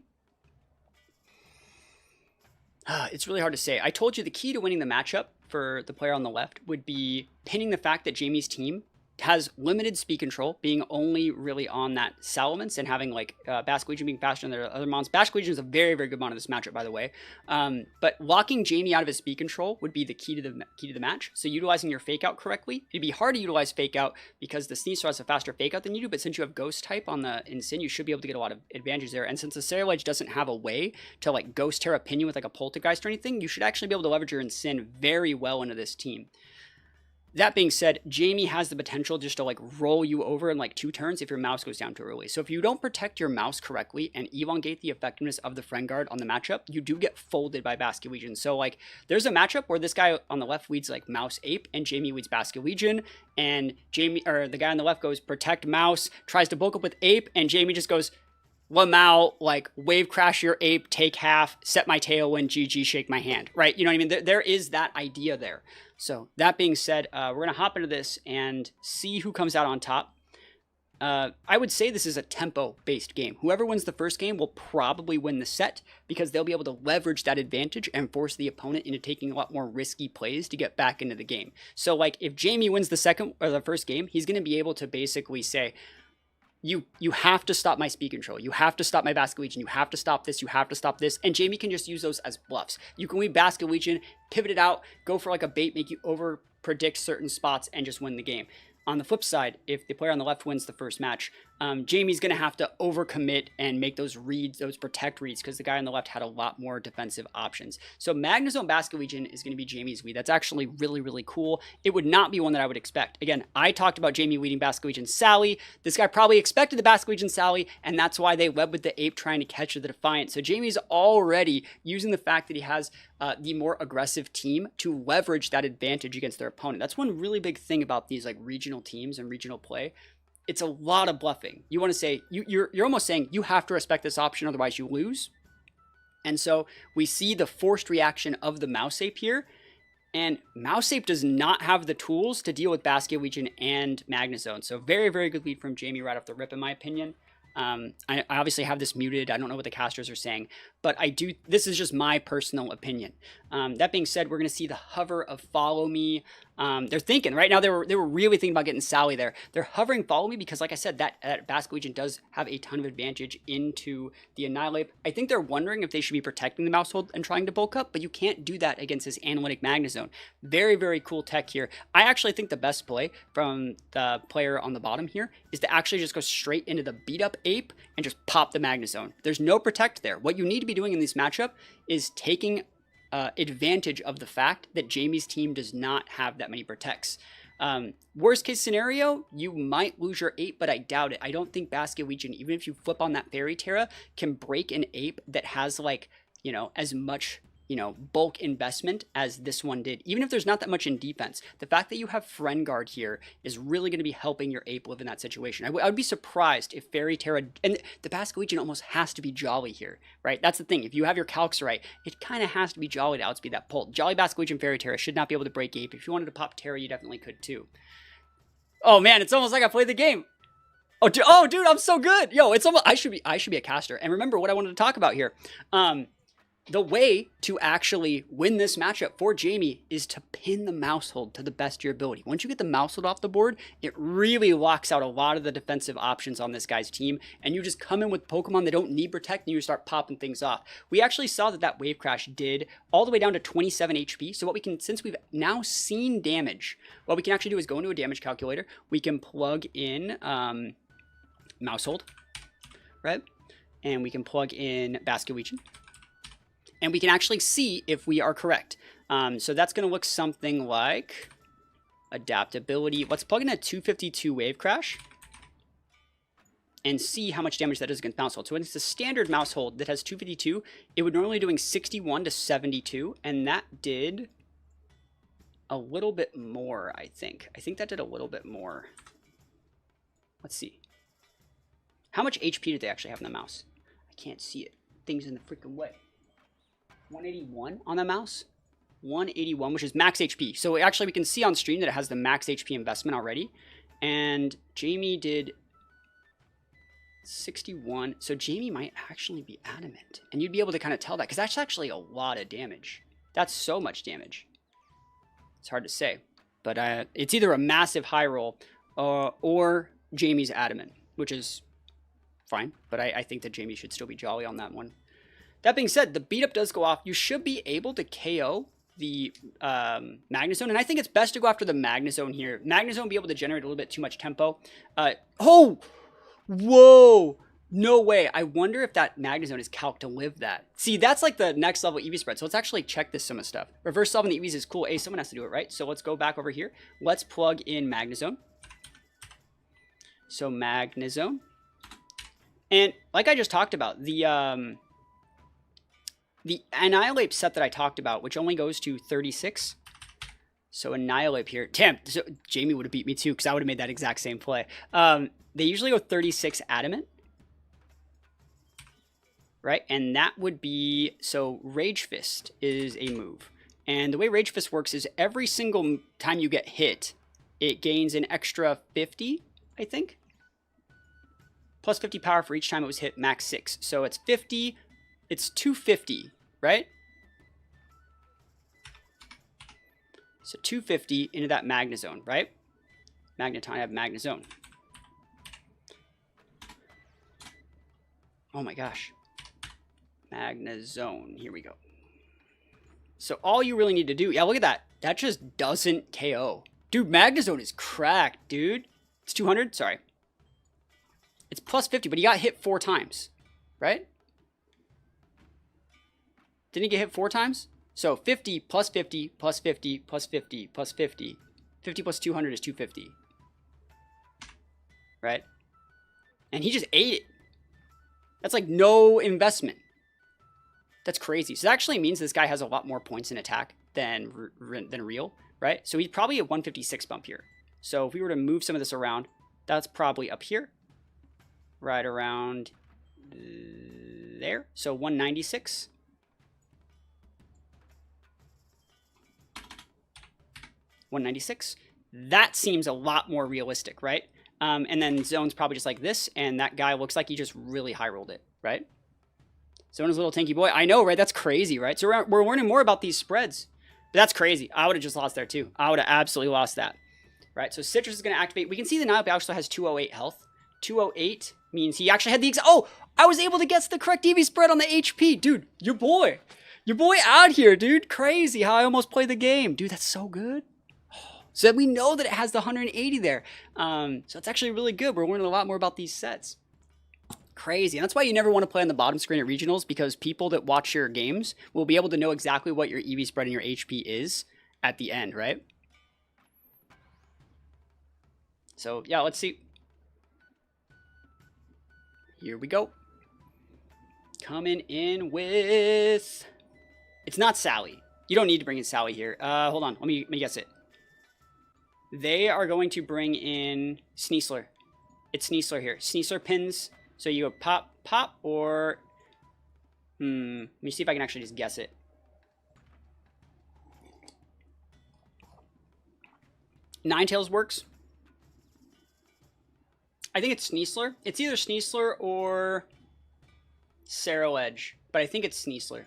it's really hard to say. I told you the key to winning the matchup for the player on the left would be pinning the fact that Jamie's team has limited speed control, being only really on that Salamence and having like Basque Legion being faster than their other mons. Basque Legion is a very, very good mon in this matchup, by the way. But locking Jamie out of his speed control would be the key to the match. So utilizing your fake out correctly. It'd be hard to utilize fake out because the Sneasler has a faster fake out than you do, but since you have Ghost type on the Incin, you should be able to get a lot of advantages there. And since the Saralage doesn't have a way to like Ghost Terra pin you with like a Poltergeist or anything, you should actually be able to leverage your Incin very well into this team. That being said, Jamie has the potential just to like roll you over in like 2 turns if your mouse goes down too early. So if you don't protect your mouse correctly and elongate the effectiveness of the friend guard on the matchup, you do get folded by Basque Legion. So like there's a matchup where this guy on the left leads like mouse ape and Jamie leads Basque Legion, and Jamie, or the guy on the left, goes protect mouse, tries to bulk up with ape, and Jamie just goes Lamau, like wave crash your ape, take half, set my tail, win, GG, shake my hand, right? You know what I mean? There is that idea there. So that being said, we're going to hop into this and see who comes out on top. I would say this is a tempo-based game. Whoever wins the first game will probably win the set because they'll be able to leverage that advantage and force the opponent into taking a lot more risky plays to get back into the game. So like if Jamie wins the second or the first game, he's going to be able to basically say, you have to stop my speed control. You have to stop my Basque Legion. You have to stop this. You have to stop this. And Jamie can just use those as bluffs. You can leave Basque Legion, pivot it out, go for like a bait, make you over predict certain spots and just win the game. On the flip side, if the player on the left wins the first match, Jamie's going to have to overcommit and make those reads, those protect reads, because the guy on the left had a lot more defensive options. So Magnezone Basque Legion is going to be Jamie's lead. That's actually really, really cool. It would not be one that I would expect. Again, I talked about Jamie leading Basque Legion Sally. This guy probably expected the Basque Legion Sally, and that's why they led with the ape trying to catch the Defiant. So Jamie's already using the fact that he has the more aggressive team to leverage that advantage against their opponent. That's one really big thing about these like regional teams and regional play. It's a lot of bluffing. You want to say, you're almost saying you have to respect this option, otherwise you lose. And so we see the forced reaction of the Mouse Ape here. And Mouse Ape does not have the tools to deal with Basque Legion and Magnezone. So very, very good lead from Jamie right off the rip, in my opinion. I obviously have this muted. I don't know what the casters are saying, but this is just my personal opinion. That being said, we're going to see the hover of follow me. They're thinking right now, they were really thinking about getting Sally there. They're hovering follow me because, like I said, that Basque Legion does have a ton of advantage into the Annihilate. I think they're wondering if they should be protecting the Mousehold and trying to bulk up, but you can't do that against this Analytic Magnezone. Very, very cool tech here. I actually think the best play from the player on the bottom here is to actually just go straight into the beat up ape and just pop the Magnezone. There's no protect there. What you need to be doing in this matchup is taking advantage of the fact that Jamie's team does not have that many protects. Worst case scenario, you might lose your ape, but I doubt it. I don't think Basque Legion, even if you flip on that Fairy Terra, can break an ape that has like, you know, as much you know, bulk investment as this one did, even if there's not that much in defense. The fact that you have Friend Guard here is really going to be helping your Ape live in that situation. I would be surprised if Fairy Terra, and the Basque Legion almost has to be Jolly here, right? That's the thing. If you have your calcs right, it kind of has to be Jolly to outspeed that Pult. Jolly, Basque Legion, Fairy Terra should not be able to break Ape. If you wanted to pop Terra, you definitely could too. Oh man, it's almost like I played the game. Oh, dude, I'm so good. Yo, it's almost, I should be a caster. And remember what I wanted to talk about here. The way to actually win this matchup for Jamie is to pin the mouse hold to the best of your ability. Once you get the mouse hold off the board, it really locks out a lot of the defensive options on this guy's team, and you just come in with Pokemon that don't need protect, and you start popping things off. We actually saw that Wave Crash did all the way down to 27 HP, so what we can, since we've now seen damage, what we can actually do is go into a damage calculator. We can plug in mouse hold, right? And we can plug in Basque Legion. And we can actually see if we are correct. So that's going to look something like adaptability. Let's plug in a 252 Wave Crash and see how much damage that is against mouse hold. So when it's a standard mouse hold that has 252, it would normally doing 61 to 72, and that did a little bit more, I think. I think that did a little bit more. Let's see. How much HP did they actually have in the mouse? I can't see it. Things in the freaking way. 181 on the mouse. 181, which is max HP. So actually we can see on stream that it has the max HP investment already. And Jamie did 61. So Jamie might actually be adamant. And you'd be able to kind of tell that, because that's actually a lot of damage. That's so much damage. It's hard to say. But it's either a massive high roll or Jamie's adamant, which is fine. But I think that Jamie should still be jolly on that one. That being said, the beat up does go off. You should be able to KO the Magnezone, and I think it's best to go after the Magnezone here. Magnezone will be able to generate a little bit too much tempo. Oh! Whoa! No way. I wonder if that Magnezone is calc to live that. See, that's like the next level EV spread. So let's actually check this some of stuff. Reverse solving the EVs is cool. Hey, someone has to do it, right? So let's go back over here. Let's plug in Magnezone. So Magnezone. And like I just talked about, the Annihilate set that I talked about, which only goes to 36. So Annihilate here. Damn, so Jamie would have beat me too, because I would have made that exact same play. They usually go 36 Adamant. Right? And that would be, so Rage Fist is a move. And the way Rage Fist works is every single time you get hit, it gains an extra 50, I think. Plus 50 power for each time it was hit, max 6. So it's 50, it's 250, right? So 250 into that Magnezone, right? Magneton, I have Magnezone. Oh my gosh. Magnezone, here we go. So all you really need to do, yeah, look at that. That just doesn't KO. Dude, Magnezone is cracked, dude. It's 200, sorry. It's plus 50, but he got hit 4 times, right? Didn't he get hit 4 times? So 50 plus 50 plus 50 plus 50 plus 50. 50 plus 200 is 250. Right? And he just ate it. That's like no investment. That's crazy. So that actually means this guy has a lot more points in attack than real, right? So he's probably a 156 bump here. So if we were to move some of this around, that's probably up here. Right around there. So 196. That seems a lot more realistic, right? And then Zone's probably just like this, and that guy looks like he just really high rolled it, right? Zone is a little tanky boy. I know, right? That's crazy, right? So we're learning more about these spreads. But that's crazy. I would have just lost there too. I would have absolutely lost that, right? So Citrus is going to activate. We can see the Night actually has 208 health. 208 means he actually had the oh, I was able to guess the correct EV spread on the HP. Dude, your boy out here, dude. Crazy how I almost played the game. Dude, that's so good. So we know that it has the 180 there. So it's actually really good. We're learning a lot more about these sets. Crazy. And that's why you never want to play on the bottom screen at regionals, because people that watch your games will be able to know exactly what your EV spread and your HP is at the end, right? So yeah, let's see. Here we go. Coming in with It's not Sally. You don't need to bring in Sally here. Hold on. Let me guess it. They are going to bring in Sneasler. It's Sneasler here. Sneasler pins. So you go pop, pop, or... let me see if I can actually just guess it. Ninetales works. I think it's Sneasler. It's either Sneasler or Sarrow Edge, but I think it's Sneasler.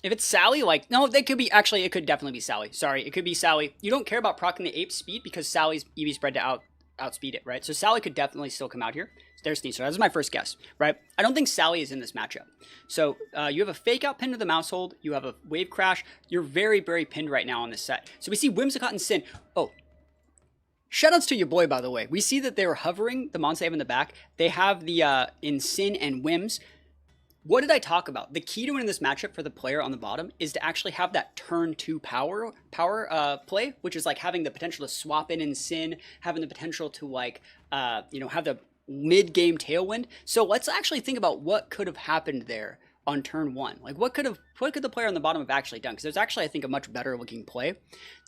If it's Sally, like, no, they could be, actually, it could definitely be Sally. Sorry, it could be Sally. You don't care about proccing the ape speed because Sally's EV spread to outspeed it, right? So Sally could definitely still come out here. There's Sneasler. That's my first guess, right? I don't think Sally is in this matchup. So you have a fake out pin to the mouse hold. You have a wave crash. You're very, very pinned right now on this set. So we see Whimsicott and Sin. Oh, shoutouts to your boy, by the way. We see that they're hovering the monster they have in the back. They have the in Sin and Whims. What did I talk about? The key to winning this matchup for the player on the bottom is to actually have that turn 2 power play, which is like having the potential to swap in Sin, having the potential to like, you know, have the mid-game tailwind. So let's actually think about what could have happened there on turn 1. Like what could the player on the bottom have actually done? Because there's actually, I think, a much better looking play.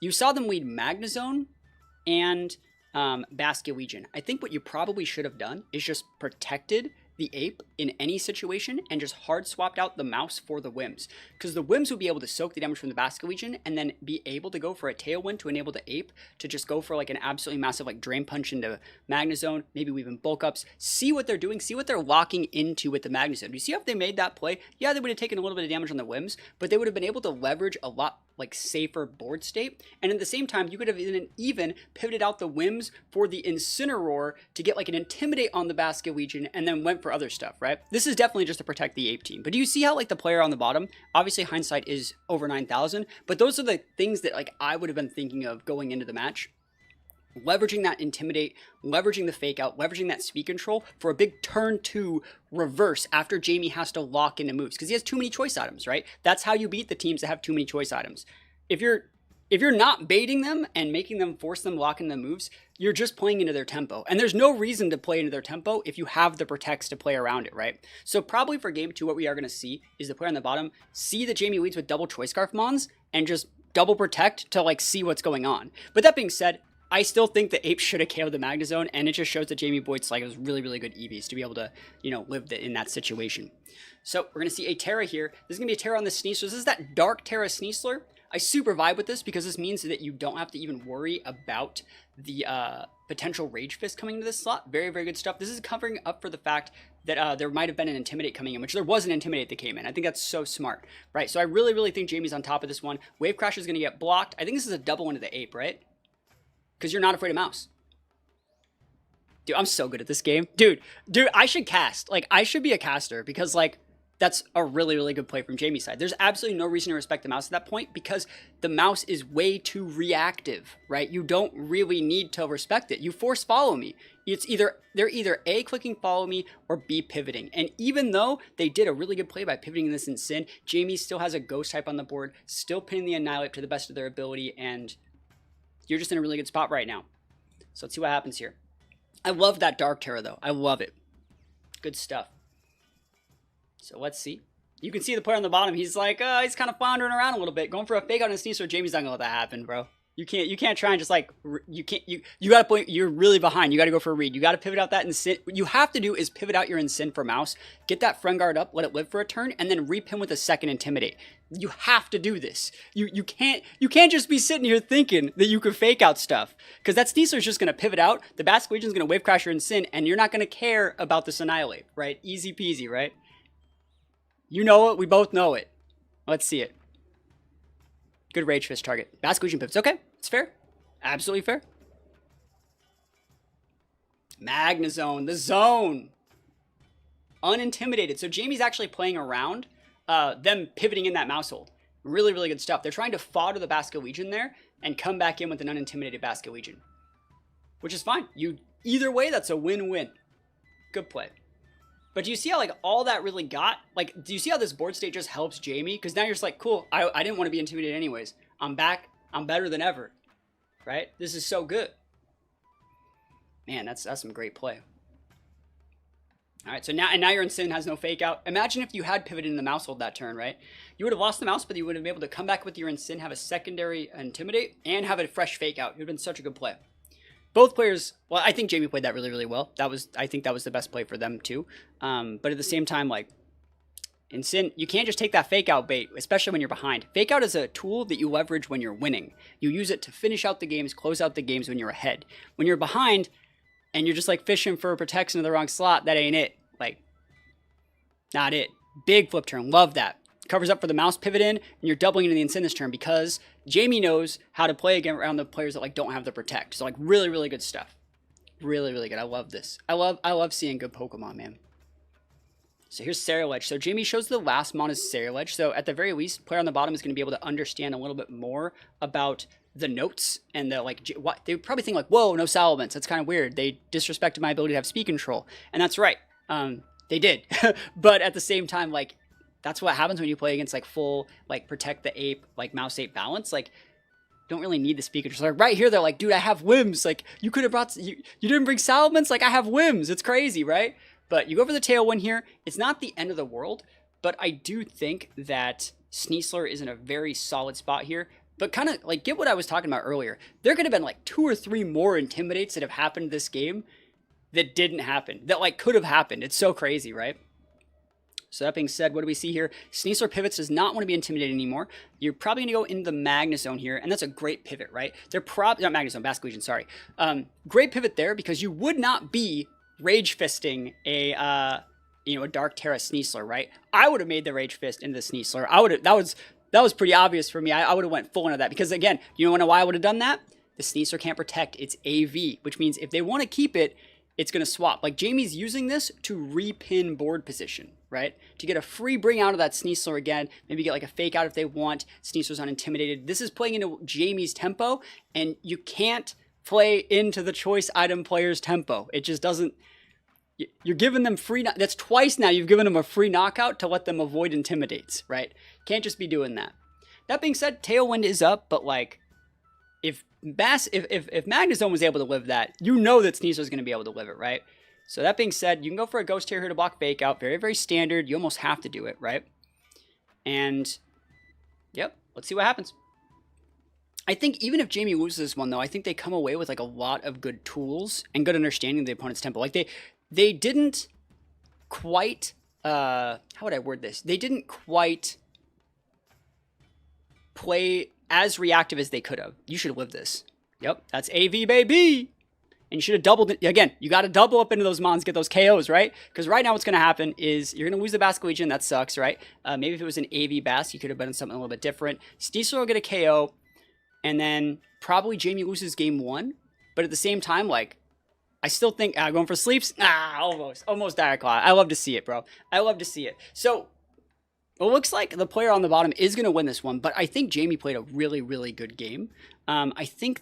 You saw them lead Magnezone and Basculegion. I think what you probably should have done is just protected the ape in any situation and just hard swapped out the mouse for the Whims, because the Whims would be able to soak the damage from the Basculegion and then be able to go for a tailwind to enable the ape to just go for like an absolutely massive like drain punch into Magnezone, maybe even bulk ups, see what they're doing, see what they're locking into with the Magnezone. Do you see how if they made that play? Yeah, they would have taken a little bit of damage on the Whims, but they would have been able to leverage a lot like safer board state, and at the same time you could have even pivoted out the Whims for the Incineroar to get like an Intimidate on the Basculegion and then went for other stuff, right? This is definitely just to protect the ape team. But do you see how like the player on the bottom, obviously hindsight is over 9,000, but those are the things that like I would have been thinking of going into the match. Leveraging that Intimidate, leveraging the fake out, leveraging that speed control for a big turn 2 reverse after Jamie has to lock into moves because he has too many choice items, right? That's how you beat the teams that have too many choice items. If you're not baiting them and making them force them lock in the moves, you're just playing into their tempo. And there's no reason to play into their tempo if you have the protects to play around it, right? So probably for game 2, what we are going to see is the player on the bottom see that Jamie leads with double choice scarf mons and just double protect to like see what's going on. But that being said, I still think the ape should have KO'd the Magnezone, and it just shows that Jamie Boyts like it was really, really good EVs to be able to, you know, live in that situation. So we're going to see a Terra here. This is going to be a Terra on the Sneasler. This is that Dark Terra Sneasler. I super vibe with this because this means that you don't have to even worry about the potential Rage Fist coming into this slot. Very, very good stuff. This is covering up for the fact that there might have been an Intimidate coming in, which there was an Intimidate that came in. I think that's so smart, right? So I really, really think Jamie's on top of this one. Wave Crash is going to get blocked. I think this is a double into the ape, right? Because you're not afraid of mouse. Dude, I'm so good at this game. Dude, I should cast. Like, I should be a caster because, like, that's a really, really good play from Jamie's side. There's absolutely no reason to respect the mouse at that point because the mouse is way too reactive, right? You don't really need to respect it. You force follow me. They're either A, clicking follow me, or B, pivoting. And even though they did a really good play by pivoting this in Sin, Jamie still has a ghost type on the board, still pinning the Annihilate to the best of their ability, and you're just in a really good spot right now. So let's see what happens here. I love that Dark Terror, though. I love it. Good stuff. So let's see. You can see the player on the bottom. He's like, he's kind of floundering around a little bit. Going for a fake out on Sneasler. Jamie's not going to let that happen, bro. You can't try and just like, you got to play, you're really behind. You got to go for a read. You got to pivot out that Incin. What you have to do is pivot out your Incin for mouse, get that friend guard up, let it live for a turn, and then repin with a second Intimidate. You have to do this. You can't just be sitting here thinking that you can fake out stuff, because that Sneasler's just going to pivot out, the Basculegion is going to wave crash your Incin, and you're not going to care about this Annihilate, right? Easy peasy, right? You know it. We both know it. Let's see it. Good Rage Fist target. Basculegion pivots. Okay, it's fair. Absolutely fair. Magnezone, the zone. Unintimidated. So Jamie's actually playing around them pivoting in that mouse hold. Really, really good stuff. They're trying to fodder the Basculegion there and come back in with an unintimidated Basculegion, which is fine. Either way, that's a win-win. Good play. But do you see how, like, all that really got? Like, do you see how this board state just helps Jamie? Because now you're just like, cool, I didn't want to be intimidated anyways. I'm back. I'm better than ever. Right? This is so good. Man, that's some great play. All right, so now your Incin has no fake out. Imagine if you had pivoted in the mouse hold that turn, right? You would have lost the mouse, but you would have been able to come back with your Incin, have a secondary Intimidate, and have a fresh fake out. It would have been such a good play. Both players, well, I think Jamie played that really, really well. I think that was the best play for them too. But at the same time, like, Incin, you can't just take that fake out bait, especially when you're behind. Fake out is a tool that you leverage when you're winning. You use it to finish out the games, close out the games when you're ahead. When you're behind, and you're just like fishing for protection of the wrong slot, that ain't it. Like, not it. Big flip turn. Love that. Covers up for the mouse pivot in, and you're doubling into the Incin this turn because Jamie knows how to play again around the players that like don't have the protect. So like really, really good stuff. Really, really good. I love this. I love seeing good Pokemon, man. So here's Ceruledge. So Jamie shows the last mon is Ceruledge. So at the very least, player on the bottom is going to be able to understand a little bit more about the notes and the like. What they would probably think like, whoa, no Salamence. That's kind of weird. They disrespected my ability to have speed control, and that's right. They did, but at the same time, like that's what happens when you play against like full like protect the ape like mouse ape balance. Like don't really need the speed control. Like right here, they're like, dude, I have whims. Like you could have brought you didn't bring Salamence. Like I have whims. It's crazy, right? But you go for the Tailwind here. It's not the end of the world, but I do think that Sneasler is in a very solid spot here. But kind of like get what I was talking about earlier. There could have been like 2 or 3 more Intimidates that have happened this game that didn't happen. That like could have happened. It's so crazy, right? So that being said, what do we see here? Sneasler pivots, does not want to be intimidated anymore. You're probably going to go in the Magna Zone here, and that's a great pivot, right? They're probably, not Magna Zone, Basque Legion, sorry. Great pivot there because you would not be Rage Fisting a Dark Terra Sneasler, right? I would have made the Rage Fist into the Sneasler. That was pretty obvious for me. I would have went full into that because again, you know why I would have done that? The Sneasler can't protect its AV, which means if they want to keep it, it's going to swap. Like Jamie's using this to repin board position, right? To get a free bring out of that Sneasler again, maybe get like a fake out if they want. Sneasler's unintimidated. This is playing into Jamie's tempo, and you can't play into the choice item player's tempo. It just doesn't. You're giving them free. That's twice now you've given them a free knockout to let them avoid intimidates, right? Can't just be doing that. That being said, Tailwind is up, but like if Magna Zone was able to live that, you know that Sneasler's going to be able to live it, right? So that being said, you can go for a Ghost Tear here to block Fake Out. Very, very standard. You almost have to do it, right? And, yep, let's see what happens. I think even if Jamie loses this one, though, I think they come away with like a lot of good tools and good understanding of the opponent's tempo. Like they didn't quite, how would I word this? They didn't quite play as reactive as they could have. You should have lived this. Yep, that's AV, baby. And you should have doubled it. Again, you got to double up into those mons, get those KOs, right? Because right now what's going to happen is you're going to lose the Basque Legion. That sucks, right? Maybe if it was an AV Basque, you could have done something a little bit different. Sneasler will get a KO, and then probably Jamie loses game 1. But at the same time, like, I still think, going for sleeps? Almost Dire Claw. I love to see it, bro. I love to see it. So, it looks like the player on the bottom is going to win this one, but I think Jamie played a really, really good game. I think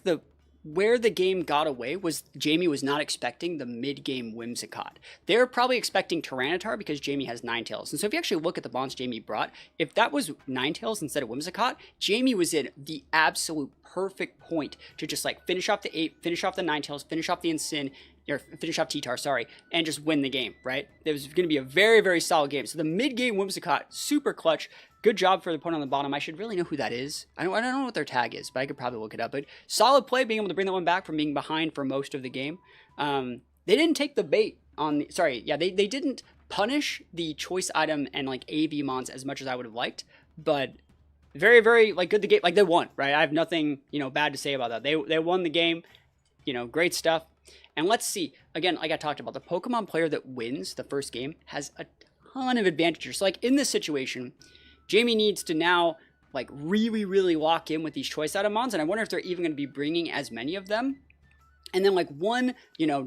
where the game got away was Jamie was not expecting the mid-game Whimsicott. They're probably expecting Tyranitar because Jamie has Ninetales. And so if you actually look at the bonds Jamie brought, if that was Ninetales instead of Whimsicott, Jamie was in the absolute perfect point to just like finish off the 8, finish off the Ninetales, finish off the Incin, or finish off T-Tar, sorry, and just win the game, right? It was going to be a very, very solid game. So the mid-game Whimsicott, super clutch. Good job for the opponent on the bottom. I should really know who that is. I don't know what their tag is, but I could probably look it up. But solid play, being able to bring that one back from being behind for most of the game. They didn't take the bait on the... Sorry, yeah, they didn't punish the choice item and, like, AV mons as much as I would have liked. But very, very, like, good the game. Like, they won, right? I have nothing, bad to say about that. They won the game. Great stuff. And let's see. Again, like I talked about, the Pokemon player that wins the first game has a ton of advantages. So, like, in this situation... Jamie needs to now, like, really, really lock in with these choice item mons, and I wonder if they're even going to be bringing as many of them. And then, like, one,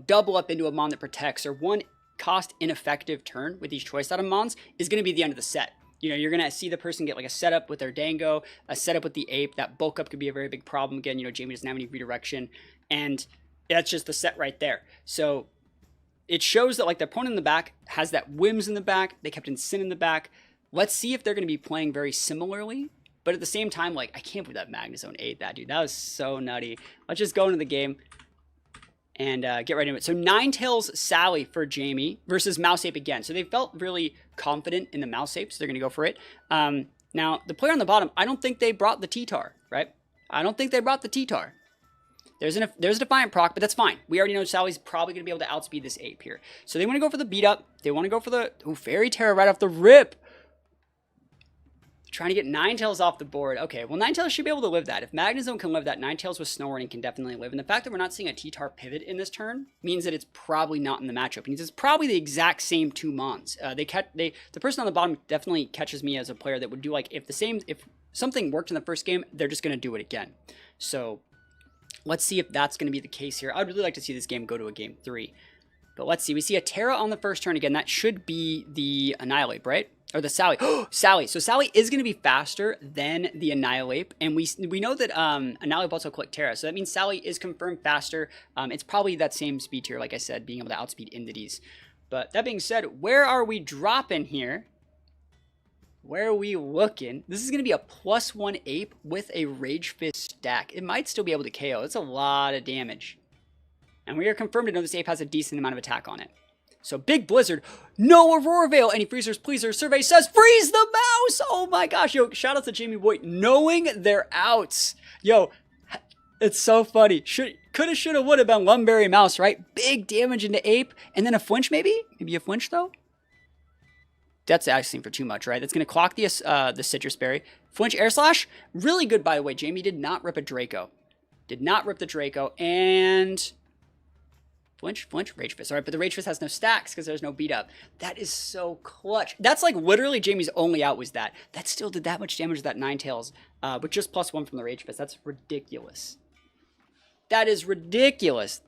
double up into a mon that protects, or one cost ineffective turn with these choice item mons is going to be the end of the set. You're going to see the person get, like, a setup with their Dango, a setup with the Ape. That bulk up could be a very big problem. Again, Jamie doesn't have any redirection, and that's just the set right there. So it shows that, like, the opponent in the back has that Whims in the back. They kept Incin in the back. Let's see if they're going to be playing very similarly. But at the same time, like, I can't believe that Magna Zone ate that, dude. That was so nutty. Let's just go into the game. and get right into it. So Ninetales Sally for Jamie versus Mouse Ape again. So they felt really confident in the Mouse Ape, so they're going to go for it. Now, the player on the bottom, I don't think they brought the T-Tar, right? I don't think they brought the T-Tar. There's a Defiant proc, but that's fine. We already know Sally's probably going to be able to outspeed this ape here. So they want to go for the beat up. They want to go for the Fairy Terror right off the rip. Trying to get Ninetales off the board. Okay, well, Ninetales should be able to live that. If Magnezone can live that, Ninetales with Snow Warning can definitely live. And the fact that we're not seeing a T-Tar pivot in this turn means that it's probably not in the matchup. It means it's probably the exact same two Mons. The person on the bottom definitely catches me as a player that would do like, if something worked in the first game, they're just going to do it again. So let's see if that's going to be the case here. I'd really like to see this game go to a game 3. But let's see. We see a Terra on the first turn again. That should be the Annihilate, right? Or the Sally. Sally. So Sally is going to be faster than the Annihilate. And we know that Annihilate also collect Terra. So that means Sally is confirmed faster. It's probably that same speed tier, like I said, being able to outspeed entities. But that being said, where are we dropping here? Where are we looking? This is going to be a +1 ape with a Rage Fist stack. It might still be able to KO. That's a lot of damage. And we are confirmed to know this ape has a decent amount of attack on it. So Big Blizzard, no Aurora Veil, any freezers, pleaser. Survey says freeze the mouse. Oh my gosh, yo, shout out to Jamie Boyts knowing their outs. Yo, it's so funny. Coulda, shoulda, woulda been Lumberry Mouse, right? Big damage into ape, and then a flinch maybe? Maybe a flinch though? That's asking for too much, right? That's going to clock the Citrus Berry. Flinch Air Slash, really good by the way. Jamie did not rip a Draco. Did not rip the Draco, and Flinch, Rage Fist. All right, but the Rage Fist has no stacks because there's no beat up. That is so clutch. That's like literally Jamie's only out was that. That still did that much damage to that Ninetales, but just +1 from the Rage Fist. That's ridiculous. That is ridiculous.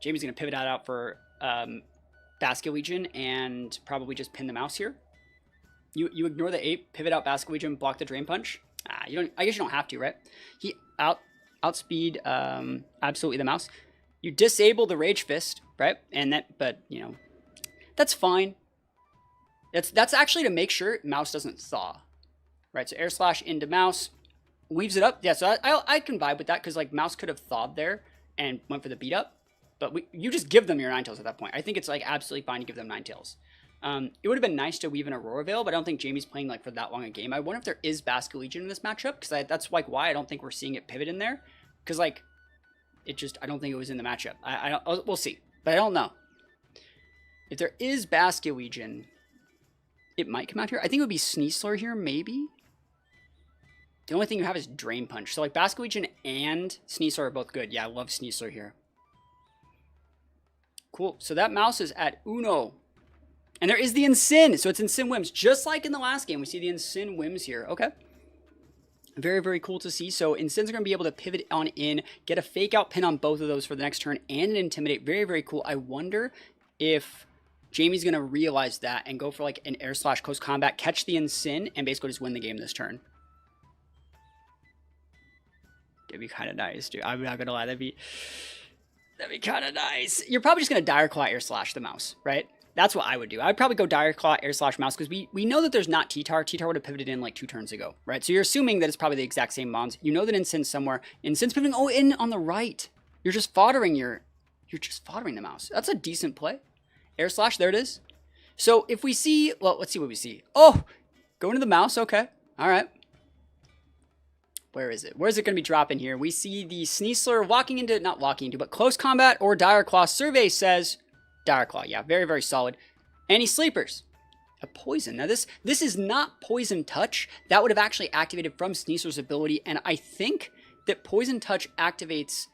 Jamie's going to pivot out for Basculegion and probably just pin the mouse here. You ignore the ape, pivot out Basculegion, block the Drain Punch. I guess you don't have to, right? He outspeed absolutely the mouse. You disable the Rage Fist, right? But you know, that's fine. That's actually to make sure mouse doesn't thaw, right? So Air Slash into mouse, weaves it up. Yeah, so I can vibe with that because like mouse could have thawed there and went for the beat up, but you just give them your Ninetales at that point. I think it's like absolutely fine to give them Ninetales. It would have been nice to weave in Aurora Veil, but I don't think Jamie's playing like for that long a game. I wonder if there is Basculegion in this matchup because that's like why I don't think we're seeing it pivot in there because like. I don't think it was in the matchup. We'll see, but I don't know. If there is Basculegion, it might come out here. I think it would be Sneasler here, maybe. The only thing you have is Drain Punch. So like Basculegion and Sneasler are both good. Yeah, I love Sneasler here. Cool. So that mouse is at Uno. And there is the Ensign. So it's Ensign Whims. Just like in the last game, we see the Ensign Whims here. Okay. Very, very cool to see. So Ensign's are going to be able to pivot on in, get a fake out pin on both of those for the next turn, and an Intimidate. Very, very cool. I wonder if Jamie's going to realize that and go for like an Air Slash close combat, catch the Ensign, and basically just win the game this turn. That'd be kind of nice, dude. I'm not going to lie. That'd be kind of nice. You're probably just going to Dire Claw Air Slash the mouse, right? That's what I would do. I'd probably go Dire Claw, Air Slash, Mouse, because we know that there's not T-Tar. T-Tar would have pivoted in like 2 turns ago, right? So you're assuming that it's probably the exact same Mons. You know that Ensign's somewhere. Ensign's pivoting, in on the right. You're just foddering the mouse. That's a decent play. Air Slash, there it is. So if we see, well, let's see what we see. Oh, going to the mouse, okay. All right. Where is it? Where's it going to be dropping here? We see the Sneasler not walking into, but close combat or Dire Claw. Survey says Dire Claw, yeah, very, very solid. Any sleepers? A poison. Now this is not Poison Touch. That would have actually activated from Sneasler's ability, and I think that Poison Touch activates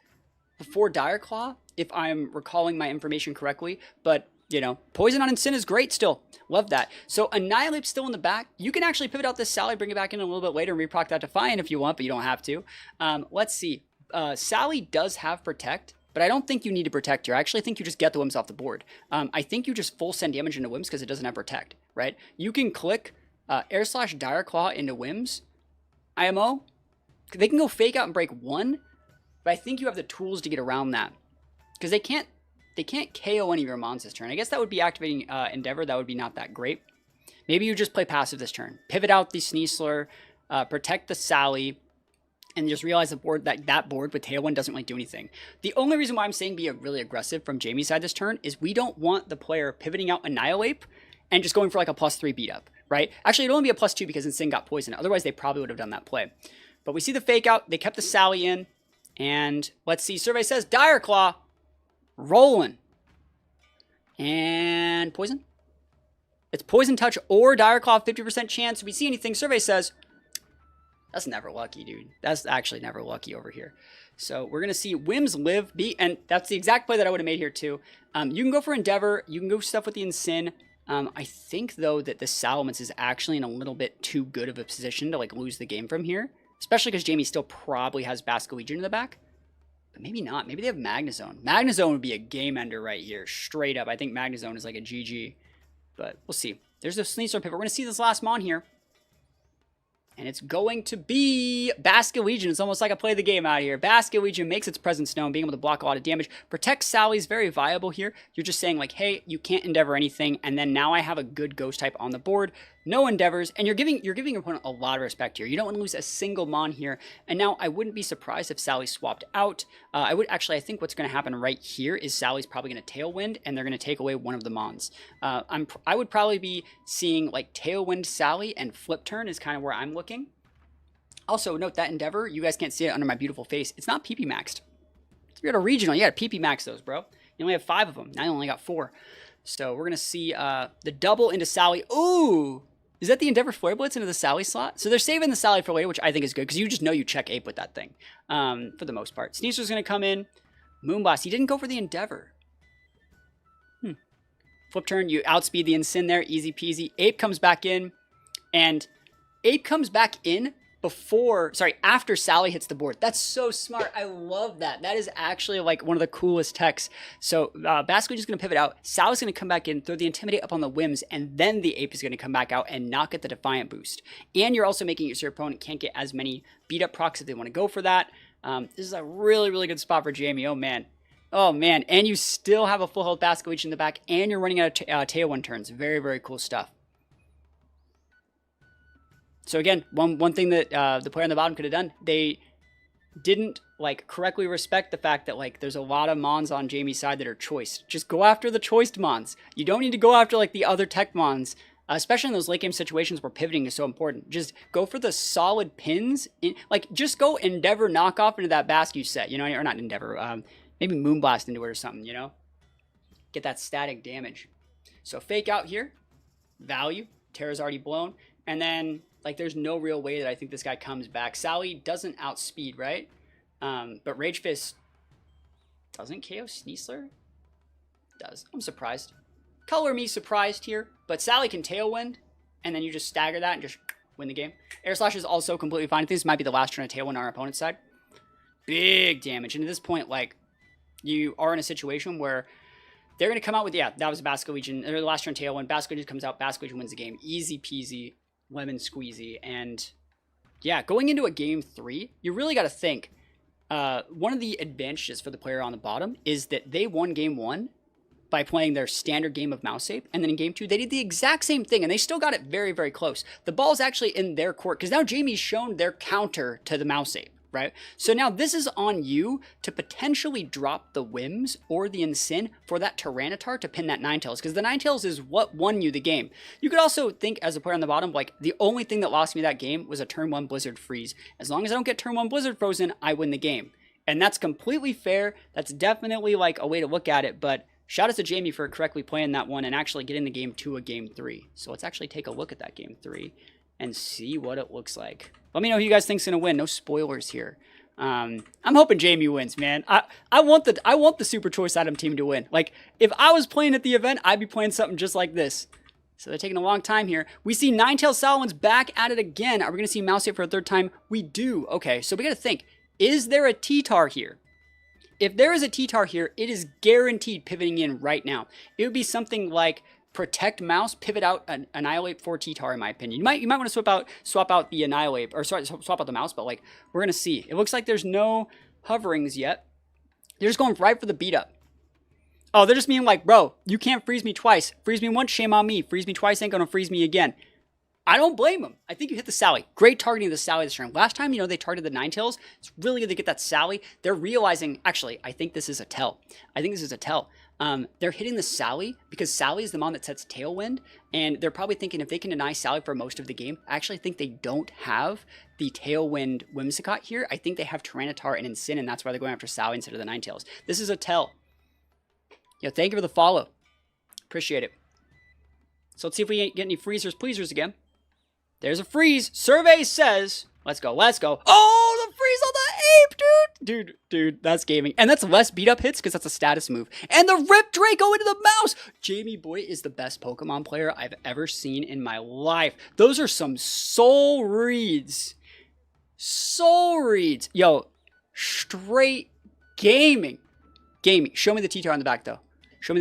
before Dire Claw, if I'm recalling my information correctly, but you know, Poison on Ensign is great still. Love that. So Annihilate's still in the back. You can actually pivot out this Sally, bring it back in a little bit later, and reproc that Defiant if you want, but you don't have to. Let's see. Sally does have Protect, but I don't think you need to Protect here. I actually think you just get the Whims off the board. I think you just full send damage into Whims because it doesn't have Protect, right? You can click Air Slash Dire Claw into Whims. IMO. They can go fake out and break 1, but I think you have the tools to get around that. Because they can't KO any of your Mons this turn. I guess that would be activating Endeavor. That would be not that great. Maybe you just play passive this turn. Pivot out the Sneasler, protect the Sally, and just realize the board that board with Tailwind doesn't really do anything. The only reason why I'm saying be really aggressive from Jamie's side this turn is we don't want the player pivoting out Annihilate and just going for like a +3 beat up, right? Actually, it'd only be a +2 because Insane got poisoned. Otherwise, they probably would have done that play. But we see the fake out. They kept the Sally in. And let's see. Survey says Dire Claw. Rolling. And poison. It's Poison Touch or Dire Claw, 50% chance. If we see anything, Survey says, that's never lucky, dude. That's actually never lucky over here. So we're going to see Whims live, and that's the exact play that I would have made here too. You can go for Endeavor. You can go stuff with the Insane. I think, though, that the Salamence is actually in a little bit too good of a position to like lose the game from here. Especially because Jamie still probably has Basque Legion in the back. But maybe not. Maybe they have Magnezone. Magnezone would be a game ender right here. Straight up. I think Magnezone is like a GG. But we'll see. There's the Sneasler pivot. We're going to see this last Mon here. And it's going to be Basque Legion. It's almost like I play the game out here. Basque Legion makes its presence known, being able to block a lot of damage. Protect Sally is very viable here. You're just saying like, hey, you can't Endeavor anything. And then now I have a good Ghost type on the board. No Endeavors. And you're giving your opponent a lot of respect here. You don't want to lose a single Mon here. And now I wouldn't be surprised if Sally swapped out. I think what's going to happen right here is Sally's probably going to Tailwind, and they're going to take away one of the Mons. I would probably be seeing like Tailwind Sally and Flip Turn is kind of where I'm looking. Also, note that Endeavor, you guys can't see it under my beautiful face. It's not PP maxed. If you're at a regional, you got to PP max those, bro. You only have 5 of them. Now you only got 4. So we're going to see the double into Sally. Ooh! Is that the Endeavor Flare Blitz into the Sally slot? So they're saving the Sally for later, which I think is good, because you just know you check Ape with that thing, for the most part. Sneaser's going to come in. Moonblast. He didn't go for the Endeavor. Flip turn. You outspeed the Insane there. Easy peasy. Ape comes back in. And Ape comes back in after Sally hits the board. That's so smart. I love that. That is actually like one of the coolest techs. So Basque is going to pivot out. Sally's going to come back in, throw the Intimidate up on the Whims, and then the Ape is going to come back out and not get the Defiant boost. And you're also making it so your opponent can't get as many beat up procs if they want to go for that. This is a really, really good spot for Jamie. Oh, man. Oh, man. And you still have a full health Basque in the back, and you're running out of Tailwind turns. Very, very cool stuff. So again, one thing that the player on the bottom could have done, they didn't like correctly respect the fact that like there's a lot of Mons on Jamie's side that are choiced. Just go after the choiced Mons. You don't need to go after like the other tech Mons, especially in those late game situations where pivoting is so important. Just go for the solid pins. Like just go Endeavor knockoff into that Basque set, you know, or not Endeavor, maybe Moonblast into it or something, you know, get that static damage. So fake out here, value, Terra's already blown, and then like, there's no real way that I think this guy comes back. Sally doesn't outspeed, right? But Rage Fist doesn't KO Sneasler? Does. I'm surprised. Color me surprised here. But Sally can Tailwind, and then you just stagger that and just win the game. Air Slash is also completely fine. I think this might be the last turn of Tailwind on our opponent's side. Big damage. And at this point, like, you are in a situation where they're going to come out with, yeah, that was Basque Legion. Or the last turn Tailwind. Basque Legion comes out. Basque Legion wins the game. Easy peasy. Lemon squeezy. And yeah, going into a game 3, you really got to think one of the advantages for the player on the bottom is that they won game 1 by playing their standard game of Mouse Ape, and then in game 2 they did the exact same thing and they still got it very, very close. The ball's actually in their court because now Jamie's shown their counter to the Mouse Ape, right? So now this is on you to potentially drop the Whims or the Insane for that Tyranitar to pin that Ninetales, because the Ninetales is what won you the game. You could also think as a player on the bottom, like the only thing that lost me that game was a turn 1 Blizzard freeze. As long as I don't get turn 1 Blizzard frozen, I win the game. And that's completely fair. That's definitely like a way to look at it, but shout out to Jamie for correctly playing that one and actually getting the game to a game 3. So let's actually take a look at that game 3 and see what it looks like. Let me know who you guys think's gonna win. No spoilers here. I'm hoping Jamie wins, man. I want the Super Choice Item team to win. Like, if I was playing at the event, I'd be playing something just like this. So they're taking a long time here. We see Ninetales Salamence back at it again. Are we gonna see Mouse Ape for a 3rd time? We do. Okay, so we gotta think. Is there a T-Tar here? If there is a T-Tar here, it is guaranteed pivoting in right now. It would be something like Protect Mouse, pivot out an Annihilate for T-Tar, in my opinion. You might want to swap out the Annihilate, or sorry, swap out the Mouse, but like, we're going to see. It looks like there's no hoverings yet. They're just going right for the beat up. Oh, they're just being like, bro, you can't freeze me twice. Freeze me once, shame on me. Freeze me twice, ain't going to freeze me again. I don't blame him. I think you hit the Sally. Great targeting of the Sally this turn. Last time, they targeted the Ninetales. It's really good to get that Sally. They're realizing, actually, I think this is a tell. They're hitting the Sally because Sally is the mon that sets Tailwind, and they're probably thinking if they can deny Sally for most of the game, I actually think they don't have the Tailwind Whimsicott here. I think they have Tyranitar and Incin, and that's why they're going after Sally instead of the Ninetales. This is a tell. Thank you for the follow. Appreciate it. So let's see if we get any freezers, pleasers again. There's a freeze. Survey says, let's go. Oh, the freeze on the ape, dude, that's gaming. And that's less beat up hits because that's a status move. And the Rip Draco into the mouse. Jamie Boyts is the best Pokemon player I've ever seen in my life. Those are some soul reads. Yo, straight gaming. Show me the T-Tar on the back, though. No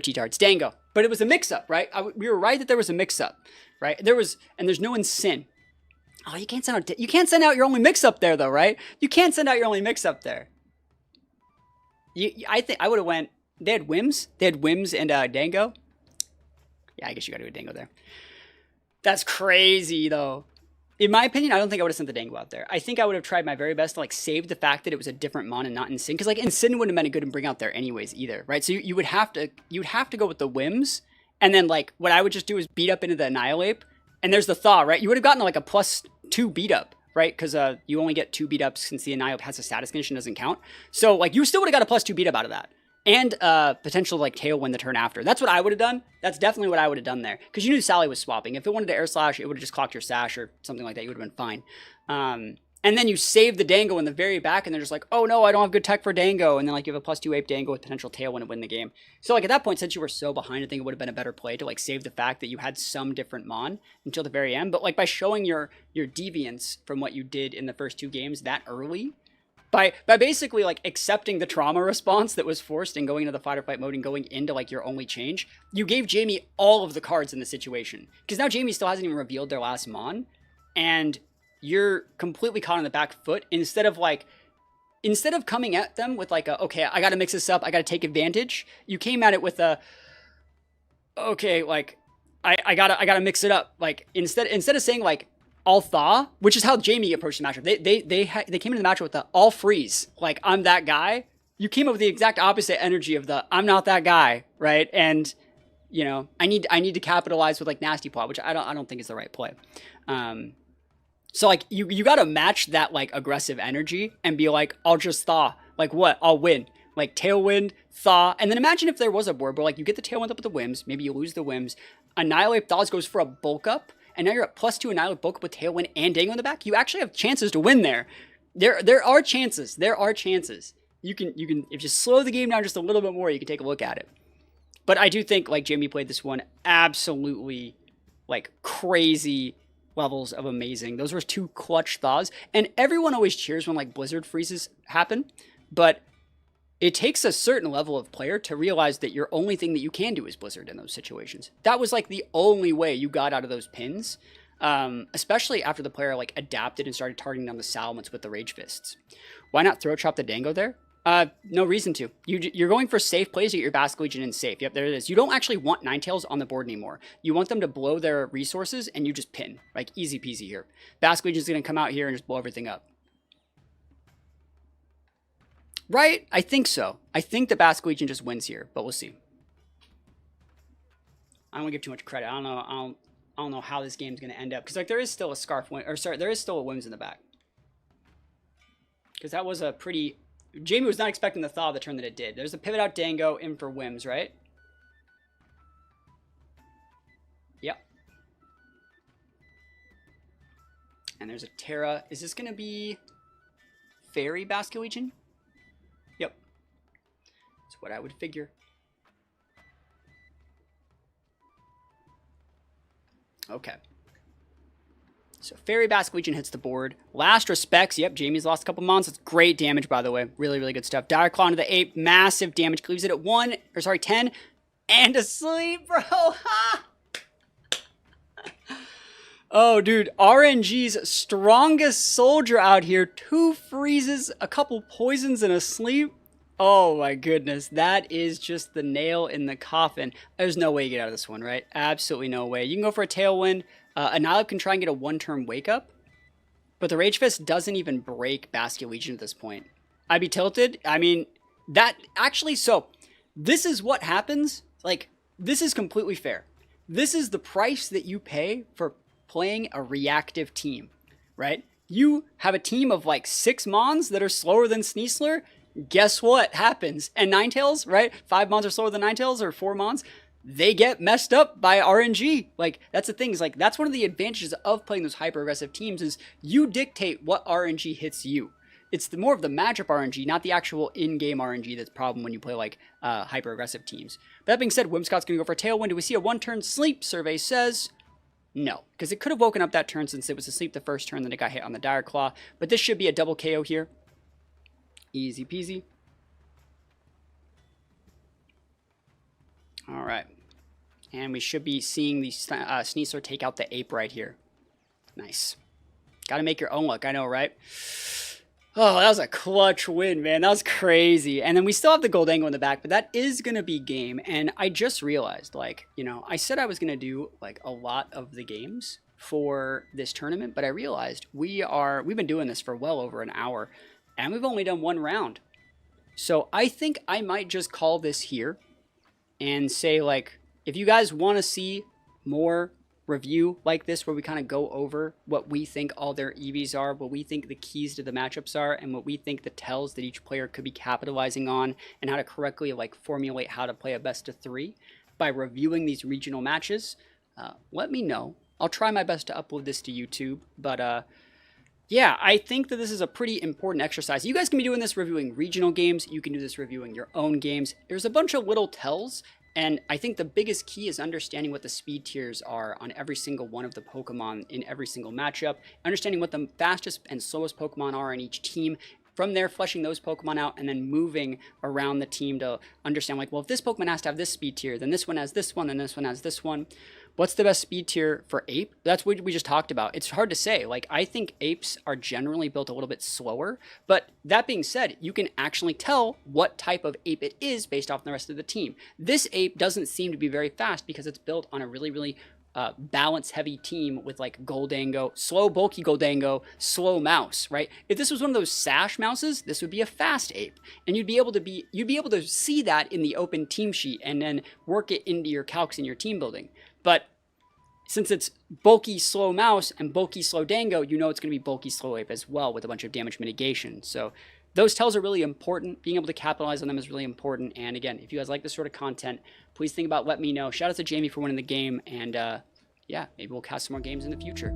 T-Tar, it's Dango. But it was a mix-up, right? We were right that there was a mix-up, right? And there's no Incin. Oh, you can't send out your only mix-up there, though, right? You can't send out your only mix-up there. I think I would have went. They had Whims and Dango. Yeah, I guess you got to do a Dango there. That's crazy, though. In my opinion, I don't think I would have sent the Dango out there. I think I would have tried my very best to save the fact that it was a different mon and not Incin, because Incin wouldn't have been a good to bring out there anyways either, right? So you would have to go with the Whims, and then what I would just do is beat up into the Annihilape, and there's the Thaw, right? You would have gotten a +2 beat up, right? Because you only get 2 beat ups since the Annihilape has a status condition, doesn't count. So you still would have got a +2 beat up out of that. And potential Tailwind the turn after. That's what I would have done. That's definitely what I would have done there. Because you knew Sally was swapping. If it wanted to Air Slash, it would have just clocked your Sash or something like that. You would have been fine. And then you save the Dango in the very back, and they're just oh no, I don't have good tech for Dango. And then you have a +2 Ape Dango with potential Tailwind to win the game. So at that point, since you were so behind, I think it would have been a better play to save the fact that you had some different mon until the very end. But by showing your deviance from what you did in the first 2 games that early, by basically accepting the trauma response that was forced and going into the fight or flight mode and going into your only change, you gave Jamie all of the cards in the situation. Because now Jamie still hasn't even revealed their last mon, and you're completely caught on the back foot instead of coming at them with okay, I gotta mix this up, I gotta take advantage. You came at it with okay, I gotta mix it up. Instead of saying all Thaw, which is how Jamie approached the matchup. They came into the matchup with the all freeze. I'm that guy. You came up with the exact opposite energy of the I'm not that guy, right? And I need to capitalize with Nasty Plot, which I don't think is the right play. So you got to match that aggressive energy and be I'll just Thaw. What? I'll win. Tailwind, Thaw, and then imagine if there was a board where you get the Tailwind up with the Whims, maybe you lose the Whims, Annihilate Thaws goes for a bulk up, and now you're at +2 Annihilate bulk up with Tailwind and Dango in the back. You actually have chances to win there. There are chances. You can if you slow the game down just a little bit more, you can take a look at it. But I do think Jamie played this one absolutely crazy levels of amazing. Those were 2 clutch Thaws, and everyone always cheers when Blizzard freezes happen, but it takes a certain level of player to realize that your only thing that you can do is Blizzard in those situations. That was the only way you got out of those pins, especially after the player adapted and started targeting down the Salamence with the Rage Fists. Why not throw chop the Dango there? No reason to. You're going for safe plays to get your Basque Legion in safe. Yep, there it is. You don't actually want Ninetales on the board anymore. You want them to blow their resources, and you just pin. Easy peasy here. Basque Legion's going to come out here and just blow everything up. Right? I think so. I think the Basque Legion just wins here, but we'll see. I don't want to give too much credit. I don't know how this game's going to end up. Because there is still a there is still a Whims in the back. Because that was a pretty... Jamie was not expecting the Thaw the turn that it did. There's a pivot out Dango in for Whims, right? Yep. And there's a Terra. Is this going to be Fairy Basque Legion? Yep. That's what I would figure. Okay. So Fairy Basque Legion hits the board. Last respects. Yep, Jamie's lost a couple mons. That's great damage, by the way. Really, really good stuff. Dire Claw into the Ape. Massive damage. Leaves it at 10. And asleep, bro. Ha! Oh, dude. RNG's strongest soldier out here. 2 freezes, a couple poisons, and a sleep. Oh my goodness, that is just the nail in the coffin. There's no way you get out of this one, right? Absolutely no way. You can go for a Tailwind. Annihilape can try and get a one-turn wake-up, but the Rage Fist doesn't even break Basket Legion at this point. I'd be tilted. I mean, that actually, so this is what happens. Like, this is completely fair. This is the price that you pay for playing a reactive team, right? You have a team of like 6 Mons that are slower than Sneasler. Guess what happens? And Ninetales, right? 5 Mons are slower than Ninetales, or 4 Mons. They get messed up by RNG. Like, that's the thing, is like, that's one of the advantages of playing those hyper aggressive teams, is you dictate what RNG hits you. It's more of the matchup RNG, not the actual in-game RNG that's the problem when you play like hyper aggressive teams. That being said, Whimsicott's gonna go for a Tailwind. Do we see a 1-turn sleep? Survey says no, because it could have woken up that turn since it was asleep the first turn, then it got hit on the Dire Claw. But this should be a double KO here. Easy peasy. All right. And we should be seeing the Sneasler take out the Ape right here. Nice. Got to make your own luck, I know, right? Oh, that was a clutch win, man. That was crazy. And then we still have the Goldango in the back, but that is going to be game. And I just realized, like, you know, I said I was going to do, like, a lot of the games for this tournament, but I realized we've been doing this for well over an hour, and we've only done 1 round. So I think I might just call this here and say, like, if you guys want to see more review like this, where we kind of go over what we think all their EVs are, what we think the keys to the matchups are, and what we think the tells that each player could be capitalizing on, and how to correctly like formulate how to play a best of 3 by reviewing these regional matches, let me know. I'll try my best to upload this to YouTube, but yeah, I think that this is a pretty important exercise. You guys can be doing this reviewing regional games. You can do this reviewing your own games. There's a bunch of little tells, and I think the biggest key is understanding what the speed tiers are on every single one of the Pokemon in every single matchup, understanding what the fastest and slowest Pokemon are in each team. From there, fleshing those Pokemon out and then moving around the team to understand, like, well, if this Pokemon has to have this speed tier, then this one has this one, then this one has this one. What's the best speed tier for Ape? That's what we just talked about. It's hard to say. Like, I think Apes are generally built a little bit slower, but that being said, you can actually tell what type of Ape it is based off the rest of the team. This Ape doesn't seem to be very fast because it's built on a really balance-heavy team with like Goldango, slow, bulky Goldango, slow mouse, right? If this was one of those Sash mouses, this would be a fast Ape, and you'd be able to see that in the open team sheet and then work it into your calcs in your team building. But since it's bulky, slow mouse and bulky, slow Dango, you know it's going to be bulky, slow Ape as well with a bunch of damage mitigation. So those tells are really important. Being able to capitalize on them is really important. And again, if you guys like this sort of content, please think about letting me know. Shout out to Jamie for winning the game. And yeah, maybe we'll cast some more games in the future.